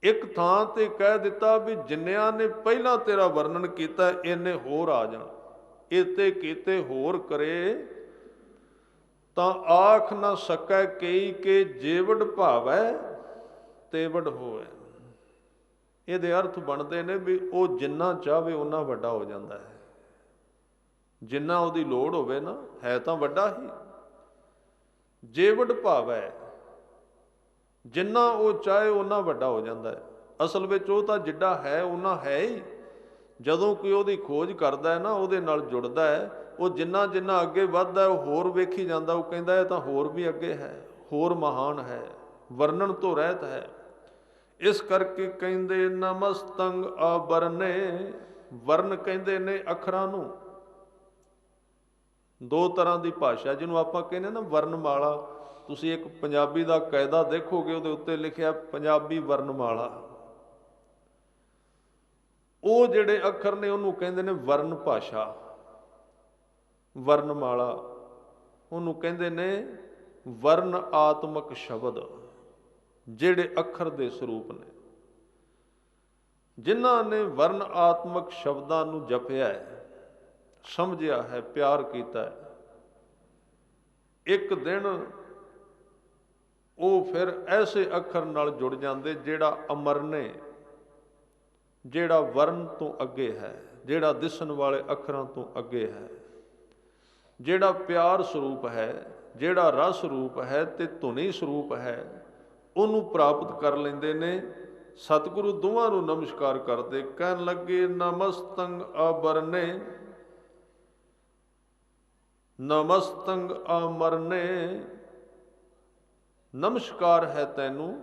[SPEAKER 1] ਇੱਕ ਥਾਂ ਤੇ ਕਹਿ ਦਿੱਤਾ ਵੀ ਜਿੰਨਿਆਂ ਨੇ ਪਹਿਲਾਂ ਤੇਰਾ ਵਰਣਨ ਕੀਤਾ ਇੰਨੇ ਹੋਰ ਆ ਜਾਣ। ਇਤੇ ਕੀਤੇ ਹੋਰ ਕਰੇ ਤਾਂ ਆਖ ਨਾ ਸਕੈ ਕਈ ਕੇ, ਜੇਵੜ ਭਾਵੈ ਤੇਵੜ ਹੋਵੇ। ਇਹਦੇ ਅਰਥ ਬਣਦੇ ਨੇ ਵੀ ਉਹ ਜਿੰਨਾ ਚਾਹਵੇ ਓਨਾ ਵੱਡਾ ਹੋ ਜਾਂਦਾ ਹੈ। ਜਿੰਨਾ ਉਹਦੀ ਲੋੜ ਹੋਵੇ ਨਾ, ਹੈ ਤਾਂ ਵੱਡਾ ਹੀ। ਜੇਵੜ ਭਾਵੈ, ਜਿੰਨਾ ਉਹ ਚਾਹੇ ਓਨਾ ਵੱਡਾ ਹੋ ਜਾਂਦਾ ਹੈ। ਅਸਲ ਵਿੱਚ ਉਹ ਤਾਂ ਜਿੱਡਾ ਹੈ ਓਨਾ ਹੈ ਹੀ। ਜਦੋਂ ਕੋਈ ਉਹਦੀ ਖੋਜ ਕਰਦਾ ਹੈ ਨਾ, ਉਹਦੇ ਨਾਲ ਜੁੜਦਾ ਹੈ, ਉਹ ਜਿੰਨਾ ਜਿੰਨਾ ਅੱਗੇ ਵੱਧਦਾ ਉਹ ਹੋਰ ਵੇਖੀ ਜਾਂਦਾ। ਉਹ ਕਹਿੰਦਾ ਇਹ ਤਾਂ ਹੋਰ ਵੀ ਅੱਗੇ ਹੈ, ਹੋਰ ਮਹਾਨ ਹੈ, ਵਰਣਨ ਤੋਂ ਰਹਿਤ ਹੈ। ਇਸ ਕਰਕੇ ਕਹਿੰਦੇ ਨਮਸਤੰਗ ਆਬਰਨੇ, ਵਰਨ ਕਹਿੰਦੇ ਨੇ ਅੱਖਰਾਂ ਨੂੰ। ਦੋ ਤਰ੍ਹਾਂ ਦੀ ਭਾਸ਼ਾ, ਜਿਹਨੂੰ ਆਪਾਂ ਕਹਿੰਦੇ ਨਾ ਵਰਨਮਾਲਾ। ਤੁਸੀਂ ਇੱਕ ਪੰਜਾਬੀ ਦਾ ਕਾਇਦਾ ਦੇਖੋਗੇ, ਉਹਦੇ ਉੱਤੇ ਲਿਖਿਆ ਪੰਜਾਬੀ ਵਰਨਮਾਲਾ। ਉਹ ਜਿਹੜੇ ਅੱਖਰ ਨੇ ਉਹਨੂੰ ਕਹਿੰਦੇ ਨੇ ਵਰਨ ਭਾਸ਼ਾ, ਵਰਨਮਾਲਾ। ਉਹਨੂੰ ਕਹਿੰਦੇ ਨੇ ਵਰਨ ਆਤਮਕ ਸ਼ਬਦ, ਜਿਹੜੇ ਅੱਖਰ ਦੇ ਸਰੂਪ ਨੇ। ਜਿਨ੍ਹਾਂ ਨੇ ਵਰਨ ਆਤਮਕ ਸ਼ਬਦਾਂ ਨੂੰ ਜਪਿਆ ਹੈ, ਸਮਝਿਆ ਹੈ, ਪਿਆਰ ਕੀਤਾ ਹੈ, ਇੱਕ ਦਿਨ ਉਹ ਫਿਰ ਐਸੇ ਅੱਖਰ ਨਾਲ ਜੁੜ ਜਾਂਦੇ ਜਿਹੜਾ ਅਮਰ ਨੇ, ਜਿਹੜਾ ਵਰਨ ਤੋਂ ਅੱਗੇ ਹੈ, ਜਿਹੜਾ ਦਿਸਣ ਵਾਲੇ ਅੱਖਰਾਂ ਤੋਂ ਅੱਗੇ ਹੈ, ਜਿਹੜਾ ਪਿਆਰ ਸਰੂਪ ਹੈ, ਜਿਹੜਾ ਰਸ ਰੂਪ ਹੈ ਤੇ ਧੁਨੀ ਸਰੂਪ ਹੈ, ਉਹਨੂੰ ਪ੍ਰਾਪਤ ਕਰ ਲੈਂਦੇ ਨੇ। ਸਤਿਗੁਰੂ ਦੋਵਾਂ ਨੂੰ ਨਮਸਕਾਰ ਕਰਦੇ, ਕਹਿਣ ਲੱਗੇ ਨਮਸਤੰਗ ਆਬਰਨੇ, ਨਮਸਤੰਗ ਆਮਰਨੇ। ਨਮਸਕਾਰ ਹੈ ਤੈਨੂੰ,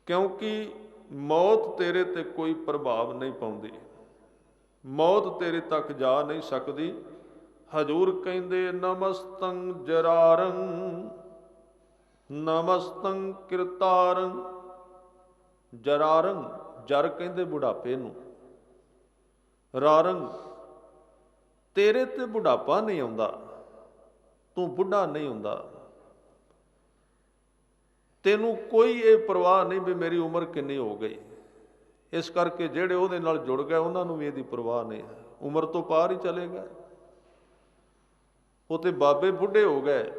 [SPEAKER 1] ਕਿਉਂਕਿ ਮੌਤ ਤੇਰੇ ਤੇ ਕੋਈ ਪ੍ਰਭਾਵ ਨਹੀਂ ਪਾਉਂਦੀ, ਮੌਤ ਤੇਰੇ ਤੱਕ ਜਾ ਨਹੀਂ ਸਕਦੀ। ਹਜ਼ੂਰ ਕਹਿੰਦੇ ਨਮਸਤੰ ਜਰਾਰੰ, ਨਮਸਤੰ ਕਿਰਤਾਰੰ। ਜਰਾਰੰ, ਜਰ ਕਹਿੰਦੇ ਬੁਢਾਪੇ ਨੂੰ, ਰਾਰੰ ਤੇਰੇ ਤੇ ਬੁਢਾਪਾ ਨਹੀਂ ਆਉਂਦਾ, ਤੂੰ ਬੁੱਢਾ ਨਹੀਂ ਹੁੰਦਾ, ਤੈਨੂੰ ਕੋਈ ਇਹ ਪਰਵਾਹ ਨਹੀਂ ਵੀ ਮੇਰੀ ਉਮਰ ਕਿੰਨੀ ਹੋ ਗਈ। ਇਸ ਕਰਕੇ ਜਿਹੜੇ ਉਹਦੇ ਨਾਲ ਜੁੜ ਗਏ ਉਹਨਾਂ ਨੂੰ ਵੀ ਇਹਦੀ ਪਰਵਾਹ ਨਹੀਂ ਹੈ, ਉਮਰ ਤੋਂ ਪਾਰ ਹੀ ਚਲੇ ਗਏ। ਉਹ ਤੇ ਬਾਬੇ ਬੁੱਢੇ ਹੋ ਗਏ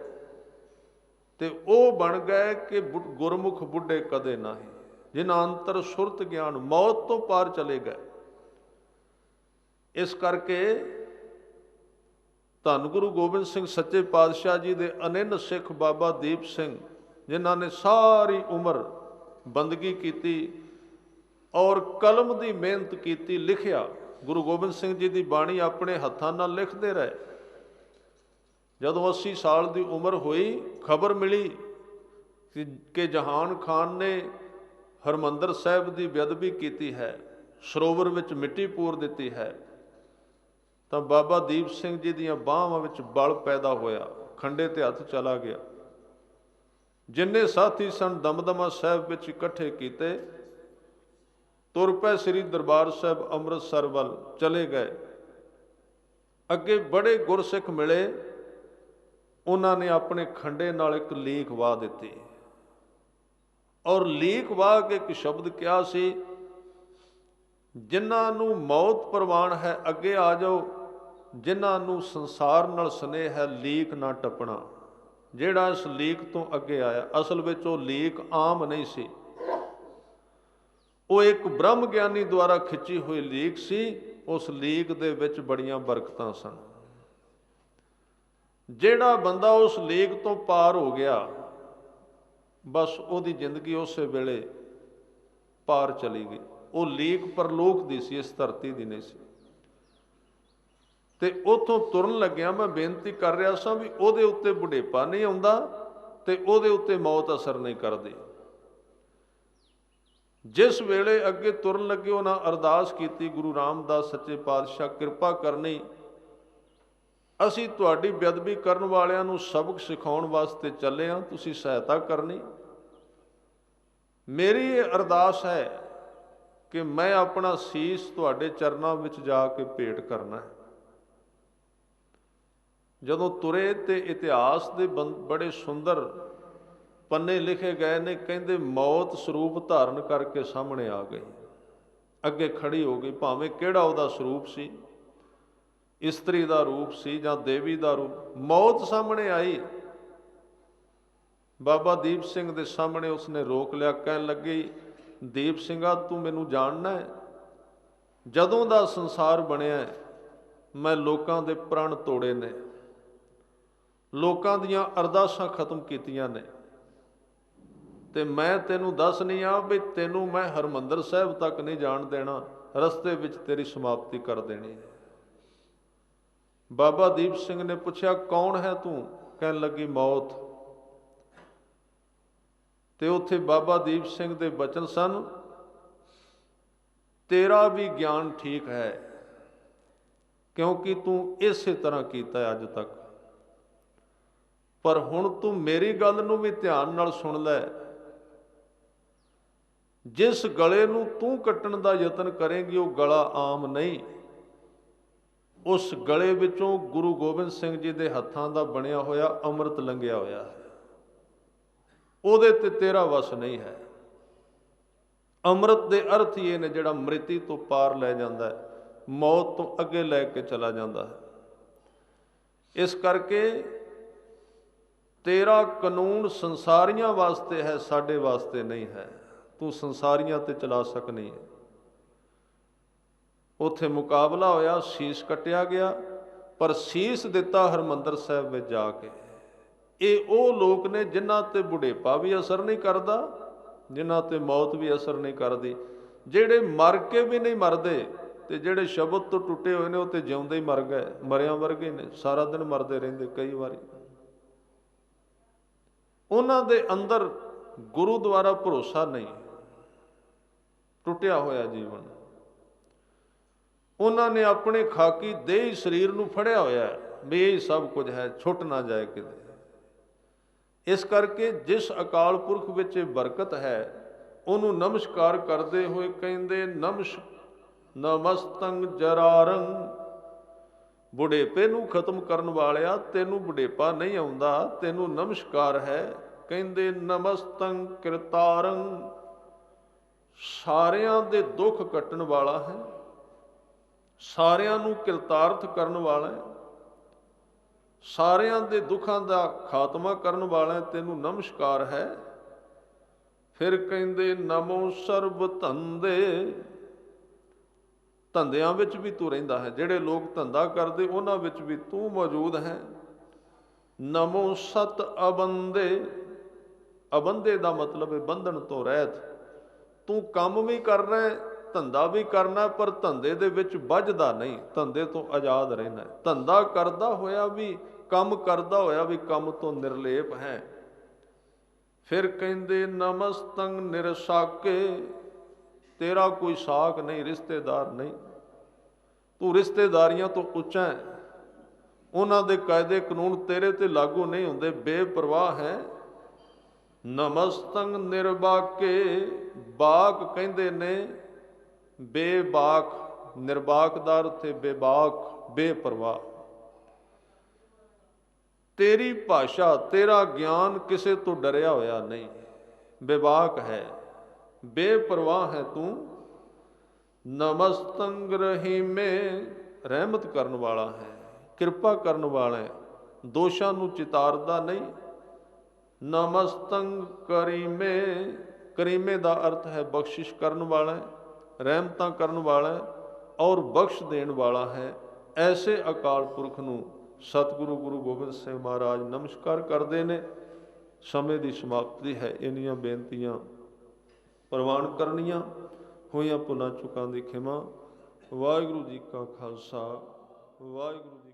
[SPEAKER 1] ਤੇ ਉਹ ਬਣ ਗਏ ਕਿ ਗੁਰਮੁਖ ਬੁੱਢੇ ਕਦੇ ਨਹੀਂ, ਜਿਨ੍ਹਾਂ ਅੰਤਰ ਸੁਰਤ ਗਿਆਨ, ਮੌਤ ਤੋਂ ਪਾਰ ਚਲੇ ਗਏ। ਇਸ ਕਰਕੇ ਧੰਨ ਗੁਰੂ ਗੋਬਿੰਦ ਸਿੰਘ ਸੱਚੇ ਪਾਤਸ਼ਾਹ ਜੀ ਦੇ ਅਨਿੰਨ ਸਿੱਖ ਬਾਬਾ ਦੀਪ ਸਿੰਘ ਜਿਨ੍ਹਾਂ ਨੇ ਸਾਰੀ ਉਮਰ ਬੰਦਗੀ ਕੀਤੀ ਔਰ ਕਲਮ ਦੀ ਮਿਹਨਤ ਕੀਤੀ, ਲਿਖਿਆ। ਗੁਰੂ ਗੋਬਿੰਦ ਸਿੰਘ ਜੀ ਦੀ ਬਾਣੀ ਆਪਣੇ ਹੱਥਾਂ ਨਾਲ ਲਿਖਦੇ ਰਹੇ। ਜਦੋਂ 80 ਸਾਲ ਦੀ ਉਮਰ ਹੋਈ, ਖਬਰ ਮਿਲੀ ਕਿ ਜਹਾਨ ਖਾਨ ਨੇ ਹਰਿਮੰਦਰ ਸਾਹਿਬ ਦੀ ਬੇਅਦਬੀ ਕੀਤੀ ਹੈ, ਸਰੋਵਰ ਵਿੱਚ ਮਿੱਟੀ ਪੂਰ ਦਿੱਤੀ ਹੈ, ਤਾਂ ਬਾਬਾ ਦੀਪ ਸਿੰਘ ਜੀ ਦੀਆਂ ਬਾਹਾਂ ਵਿੱਚ ਬਲ ਪੈਦਾ ਹੋਇਆ, ਖੰਡੇ ਤੇ ਹੱਥ ਚਲਾ ਗਿਆ। ਜਿੰਨੇ ਸਾਥੀ ਸਨ ਦਮਦਮਾ ਸਾਹਿਬ ਵਿੱਚ ਇਕੱਠੇ ਕੀਤੇ, ਤੁਰ ਪਏ ਸ੍ਰੀ ਦਰਬਾਰ ਸਾਹਿਬ ਅੰਮ੍ਰਿਤਸਰ ਵੱਲ ਚਲੇ ਗਏ। ਅੱਗੇ ਬੜੇ ਗੁਰਸਿੱਖ ਮਿਲੇ, ਉਹਨਾਂ ਨੇ ਆਪਣੇ ਖੰਡੇ ਨਾਲ ਇੱਕ ਲੀਕ ਵਾਹ ਦਿੱਤੀ ਔਰ ਲੀਕ ਵਾਹ ਕੇ ਇੱਕ ਸ਼ਬਦ ਕਿਹਾ ਸੀ, ਜਿਨ੍ਹਾਂ ਨੂੰ ਮੌਤ ਪ੍ਰਵਾਨ ਹੈ ਅੱਗੇ ਆ ਜਾਓ, ਜਿਨ੍ਹਾਂ ਨੂੰ ਸੰਸਾਰ ਨਾਲ ਸਨੇਹ ਹੈ ਲੀਕ ਨਾ ਟੱਪਣਾ। ਜਿਹੜਾ ਇਸ ਲੀਕ ਤੋਂ ਅੱਗੇ ਆਇਆ, ਅਸਲ ਵਿੱਚ ਉਹ ਲੀਕ ਆਮ ਨਹੀਂ ਸੀ, ਉਹ ਇੱਕ ਬ੍ਰਹਮ ਗਿਆਨੀ ਦੁਆਰਾ ਖਿੱਚੀ ਹੋਈ ਲੀਕ ਸੀ। ਉਸ ਲੀਕ ਦੇ ਵਿੱਚ ਬੜੀਆਂ ਬਰਕਤਾਂ ਸਨ। ਜਿਹੜਾ ਬੰਦਾ ਉਸ ਲੀਕ ਤੋਂ ਪਾਰ ਹੋ ਗਿਆ, ਬਸ ਉਹਦੀ ਜ਼ਿੰਦਗੀ ਉਸੇ ਵੇਲੇ ਪਾਰ ਚਲੀ ਗਈ। ਉਹ ਲੀਕ ਪਰਲੋਕ ਦੀ ਸੀ, ਇਸ ਧਰਤੀ ਦੀ ਨਹੀਂ ਸੀ। ਤੇ ਉੱਥੋਂ ਤੁਰਨ ਲੱਗਿਆ ਮੈਂ ਬੇਨਤੀ ਕਰ ਰਿਹਾ ਸਾਂ ਵੀ ਉਹਦੇ ਉੱਤੇ ਬੁਢੇਪਾ ਨਹੀਂ ਆਉਂਦਾ ਤੇ ਉਹਦੇ ਉੱਤੇ ਮੌਤ ਅਸਰ ਨਹੀਂ ਕਰਦੀ। ਜਿਸ ਵੇਲੇ ਅੱਗੇ ਤੁਰਨ ਲੱਗੇ ਉਹਨਾਂ ਅਰਦਾਸ ਕੀਤੀ, ਗੁਰੂ ਰਾਮਦਾਸ ਸੱਚੇ ਪਾਤਸ਼ਾਹ ਕਿਰਪਾ ਕਰਨੀ, ਅਸੀਂ ਤੁਹਾਡੀ ਬੇਅਦਬੀ ਕਰਨ ਵਾਲਿਆਂ ਨੂੰ ਸਬਕ ਸਿਖਾਉਣ ਵਾਸਤੇ ਚੱਲੇ ਹਾਂ, ਤੁਸੀਂ ਸਹਾਇਤਾ ਕਰਨੀ। ਮੇਰੀ ਇਹ ਅਰਦਾਸ ਹੈ ਕਿ ਮੈਂ ਆਪਣਾ ਸੀਸ ਤੁਹਾਡੇ ਚਰਨਾਂ ਵਿੱਚ ਜਾ ਕੇ ਭੇਟ ਕਰਨਾ ਹੈ। ਜਦੋਂ ਤੁਰੇ ਤੇ ਇਤਿਹਾਸ ਦੇ ਬੜੇ ਸੁੰਦਰ ਪੰਨੇ ਲਿਖੇ ਗਏ ਨੇ। ਕਹਿੰਦੇ ਮੌਤ ਸਰੂਪ ਧਾਰਨ ਕਰਕੇ ਸਾਹਮਣੇ ਆ ਗਈ, ਅੱਗੇ ਖੜੀ ਹੋ ਗਈ। ਭਾਵੇਂ ਕਿਹੜਾ ਉਹਦਾ ਸਰੂਪ ਸੀ, ਇਸਤਰੀ ਦਾ ਰੂਪ ਸੀ ਜਾਂ ਦੇਵੀ ਦਾ ਰੂਪ, ਮੌਤ ਸਾਹਮਣੇ ਆਈ। ਬਾਬਾ ਦੀਪ ਸਿੰਘ ਦੇ ਸਾਹਮਣੇ ਉਸਨੇ ਰੋਕ ਲਿਆ, ਕਹਿਣ ਲੱਗੀ, ਦੀਪ ਸਿੰਘਾ ਤੂੰ ਮੈਨੂੰ ਜਾਣਨਾ ਹੈ? ਜਦੋਂ ਦਾ ਸੰਸਾਰ ਬਣਿਆ ਮੈਂ ਲੋਕਾਂ ਦੇ ਪ੍ਰਣ ਤੋੜੇ ਨੇ, ਲੋਕਾਂ ਦੀਆਂ ਅਰਦਾਸਾਂ ਖਤਮ ਕੀਤੀਆਂ ਨੇ, ਤੇ ਮੈਂ ਤੈਨੂੰ ਦੱਸ ਨਹੀਂ ਆ ਵੀ ਤੈਨੂੰ ਮੈਂ ਹਰਿਮੰਦਰ ਸਾਹਿਬ ਤੱਕ ਨਹੀਂ ਜਾਣ ਦੇਣਾ, ਰਸਤੇ ਵਿੱਚ ਤੇਰੀ ਸਮਾਪਤੀ ਕਰ ਦੇਣੀ ਹੈ। ਬਾਬਾ ਦੀਪ ਸਿੰਘ ਨੇ ਪੁੱਛਿਆ, ਕੌਣ ਹੈ ਤੂੰ? ਕਹਿਣ ਲੱਗੀ, ਮੌਤ। ਤੇ ਉੱਥੇ ਬਾਬਾ ਦੀਪ ਸਿੰਘ ਦੇ ਬਚਨ ਸਨ, ਤੇਰਾ ਵੀ ਗਿਆਨ ਠੀਕ ਹੈ, ਕਿਉਂਕਿ ਤੂੰ ਇਸੇ ਤਰ੍ਹਾਂ ਕੀਤਾ ਅੱਜ ਤੱਕ, ਪਰ ਹੁਣ ਤੂੰ ਮੇਰੀ ਗੱਲ ਨੂੰ ਵੀ ਧਿਆਨ ਨਾਲ ਸੁਣ ਲੈ। ਜਿਸ ਗਲੇ ਨੂੰ ਤੂੰ ਕੱਟਣ ਦਾ ਯਤਨ ਕਰੇਂਗੀ ਉਹ ਗਲਾ ਆਮ ਨਹੀਂ, ਉਸ ਗਲੇ ਵਿੱਚੋਂ ਗੁਰੂ ਗੋਬਿੰਦ ਸਿੰਘ ਜੀ ਦੇ ਹੱਥਾਂ ਦਾ ਬਣਿਆ ਹੋਇਆ ਅੰਮ੍ਰਿਤ ਲੰਘਿਆ ਹੋਇਆ ਹੈ, ਉਹਦੇ ਤੇ ਤੇਰਾ ਵਸ ਨਹੀਂ ਹੈ। ਅੰਮ੍ਰਿਤ ਦੇ ਅਰਥ ਹੀ ਇਹ ਨੇ ਜਿਹੜਾ ਮ੍ਰਿਤੀ ਤੋਂ ਪਾਰ ਲੈ ਜਾਂਦਾ ਹੈ, ਮੌਤ ਤੋਂ ਅੱਗੇ ਲੈ ਕੇ ਚਲਾ ਜਾਂਦਾ ਹੈ। ਇਸ ਕਰਕੇ ਤੇਰਾ ਕਾਨੂੰਨ ਸੰਸਾਰੀਆਂ ਵਾਸਤੇ ਹੈ, ਸਾਡੇ ਵਾਸਤੇ ਨਹੀਂ ਹੈ। ਤੂੰ ਸੰਸਾਰੀਆਂ ਤੇ ਚਲਾ ਸਕਣੀ ਹੈ। ਉੱਥੇ ਮੁਕਾਬਲਾ ਹੋਇਆ, ਸੀਸ ਕੱਟਿਆ ਗਿਆ, ਪਰ ਸੀਸ ਦਿੱਤਾ ਹਰਿਮੰਦਰ ਸਾਹਿਬ ਵਿੱਚ ਜਾ ਕੇ। ਇਹ ਉਹ ਲੋਕ ਨੇ ਜਿਨ੍ਹਾਂ ਤੇ ਬੁਢੇਪਾ ਵੀ ਅਸਰ ਨਹੀਂ ਕਰਦਾ, ਜਿਨ੍ਹਾਂ ਤੇ ਮੌਤ ਵੀ ਅਸਰ ਨਹੀਂ ਕਰਦੀ, ਜਿਹੜੇ ਮਰ ਕੇ ਵੀ ਨਹੀਂ ਮਰਦੇ, ਤੇ ਜਿਹੜੇ ਸ਼ਬਦ ਤੋਂ ਟੁੱਟੇ ਹੋਏ ਨੇ ਉਹ ਤੇ ਜਿਉਂਦੇ ਹੀ ਮਰ ਗਏ, ਮਰਿਆਂ ਵਰਗੇ ਨੇ, ਸਾਰਾ ਦਿਨ ਮਰਦੇ ਰਹਿੰਦੇ ਕਈ ਵਾਰੀ। ਉਹਨਾਂ ਦੇ ਅੰਦਰ ਗੁਰੂ ਦੁਆਰਾ ਭਰੋਸਾ ਨਹੀਂ, ਟੁੱਟਿਆ ਹੋਇਆ ਜੀਵਨ। ਉਹਨਾਂ ਨੇ ਆਪਣੇ ਖਾਕੀ ਦੇਹੀ ਸਰੀਰ ਨੂੰ ਫੜਿਆ ਹੋਇਆ ਵੀ ਇਹ ਸਭ ਕੁਝ ਹੈ, ਛੁੱਟ ਨਾ ਜਾਏ ਕਿਤੇ। ਇਸ ਕਰਕੇ ਜਿਸ ਅਕਾਲ ਪੁਰਖ ਵਿੱਚ ਇਹ ਬਰਕਤ ਹੈ, ਉਹਨੂੰ ਨਮਸਕਾਰ ਕਰਦੇ ਹੋਏ ਕਹਿੰਦੇ, ਨਮਸਤੰ ਜਰਾਰੰ, ਬੁਢੇਪੇ ਨੂੰ ਖਤਮ ਕਰਨ ਵਾਲਿਆ, ਤੈਨੂੰ ਬੁਢੇਪਾ ਨਹੀਂ ਆਉਂਦਾ, ਤੈਨੂੰ ਨਮਸਕਾਰ ਹੈ। ਕਹਿੰਦੇ ਨਮਸਤੰ ਕਿਰਤਾਰੰ, ਸਾਰਿਆਂ ਦੇ ਦੁੱਖ ਕੱਟਣ ਵਾਲਾ ਹੈ, ਸਾਰਿਆਂ ਨੂੰ ਕਿਰਤਾਰਥ ਕਰਨ ਵਾਲਾ ਹੈ, ਸਾਰਿਆਂ ਦੇ ਦੁੱਖਾਂ ਦਾ ਖਾਤਮਾ ਕਰਨ ਵਾਲਾ ਹੈ, ਤੈਨੂੰ ਨਮਸਕਾਰ ਹੈ। ਫਿਰ ਕਹਿੰਦੇ ਨਮੋ ਸਰਬ ਧੰਦੇ, ਧੰਦਿਆਂ ਵਿੱਚ ਵੀ ਤੂੰ ਰਹਿੰਦਾ ਹੈ, ਜਿਹੜੇ ਲੋਕ ਧੰਦਾ ਕਰਦੇ ਉਹਨਾਂ ਵਿੱਚ ਵੀ ਤੂੰ ਮੌਜੂਦ ਹੈ। ਨਮੋ ਸਤ ਅਬੰਦੇ, ਅਬੰਧੇ ਦਾ ਮਤਲਬ ਹੈ ਬੰਧਨ ਤੋਂ ਰਹਿਤ। ਤੂੰ ਕੰਮ ਵੀ ਕਰ ਰਿਹਾ ਹੈ, ਧੰਦਾ ਵੀ ਕਰਨਾ, ਪਰ ਧੰਦੇ ਦੇ ਵਿੱਚ ਵੱਜਦਾ ਨਹੀਂ, ਧੰਦੇ ਤੋਂ ਆਜ਼ਾਦ ਰਹਿਣਾ। ਧੰਦਾ ਕਰਦਾ ਹੋਇਆ ਵੀ, ਕੰਮ ਕਰਦਾ ਹੋਇਆ ਵੀ ਕੰਮ ਤੋਂ ਨਿਰਲੇਪ ਹੈ। ਫਿਰ ਕਹਿੰਦੇ ਨਮਸਤੰ ਨਿਰਸਾਕੇ, ਤੇਰਾ ਕੋਈ ਸਾਕ ਨਹੀਂ, ਰਿਸ਼ਤੇਦਾਰ ਨਹੀਂ, ਤੂੰ ਰਿਸ਼ਤੇਦਾਰੀਆਂ ਤੋਂ ਉੱਚਾ ਹੈ, ਉਹਨਾਂ ਦੇ ਕਾਇਦੇ ਕਾਨੂੰਨ ਤੇਰੇ ਤੇ ਲਾਗੂ ਨਹੀਂ ਹੁੰਦੇ, ਬੇਪਰਵਾਹ ਹੈ। ਨਮਸਤੰ ਨਿਰਬਾਕੇ, ਬਾਕ ਕਹਿੰਦੇ ਨੇ ਬੇਬਾਕ, ਨਿਰਬਾਕ ਦਾ ਅਰਥ ਹੈ ਬੇਬਾਕ, ਬੇਪਰਵਾਹ। ਤੇਰੀ ਭਾਸ਼ਾ, ਤੇਰਾ ਗਿਆਨ ਕਿਸੇ ਤੋਂ ਡਰਿਆ ਹੋਇਆ ਨਹੀਂ, ਬੇਬਾਕ ਹੈ, ਬੇਪਰਵਾਹ ਹੈ ਤੂੰ। ਨਮਸਤੰ ਰਹੀਮੇ, ਰਹਿਮਤ ਕਰਨ ਵਾਲਾ ਹੈ, ਕਿਰਪਾ ਕਰਨ ਵਾਲਾ ਹੈ, ਦੋਸ਼ਾਂ ਨੂੰ ਚਿਤਾਰਦਾ ਨਹੀਂ। ਨਮਸਤੰ ਕਰੀਮੇ, ਕਰੀਮੇ ਦਾ ਅਰਥ ਹੈ ਬਖਸ਼ਿਸ਼ ਕਰਨ ਵਾਲਾ ਹੈ, ਰਹਿਮਤਾਂ ਕਰਨ ਵਾਲਾ ਹੈ ਔਰ ਬਖਸ਼ ਦੇਣ ਵਾਲਾ ਹੈ। ਐਸੇ ਅਕਾਲ ਪੁਰਖ ਨੂੰ ਸਤਿਗੁਰੂ ਗੁਰੂ ਗੋਬਿੰਦ ਸਿੰਘ ਮਹਾਰਾਜ ਨਮਸਕਾਰ ਕਰਦੇ ਨੇ। ਸਮੇਂ ਦੀ ਸਮਾਪਤੀ ਹੈ, ਇੰਨੀਆਂ ਬੇਨਤੀਆਂ ਪ੍ਰਵਾਨ ਕਰਨੀਆਂ, ਹੋਈਆਂ ਭੁੱਲਾਂ ਚੁੱਕਾਂ ਦੀ ਖਿਮਾ। ਵਾਹਿਗੁਰੂ ਜੀ ਕਾ ਖਾਲਸਾ, ਵਾਹਿਗੁਰੂ ਜੀ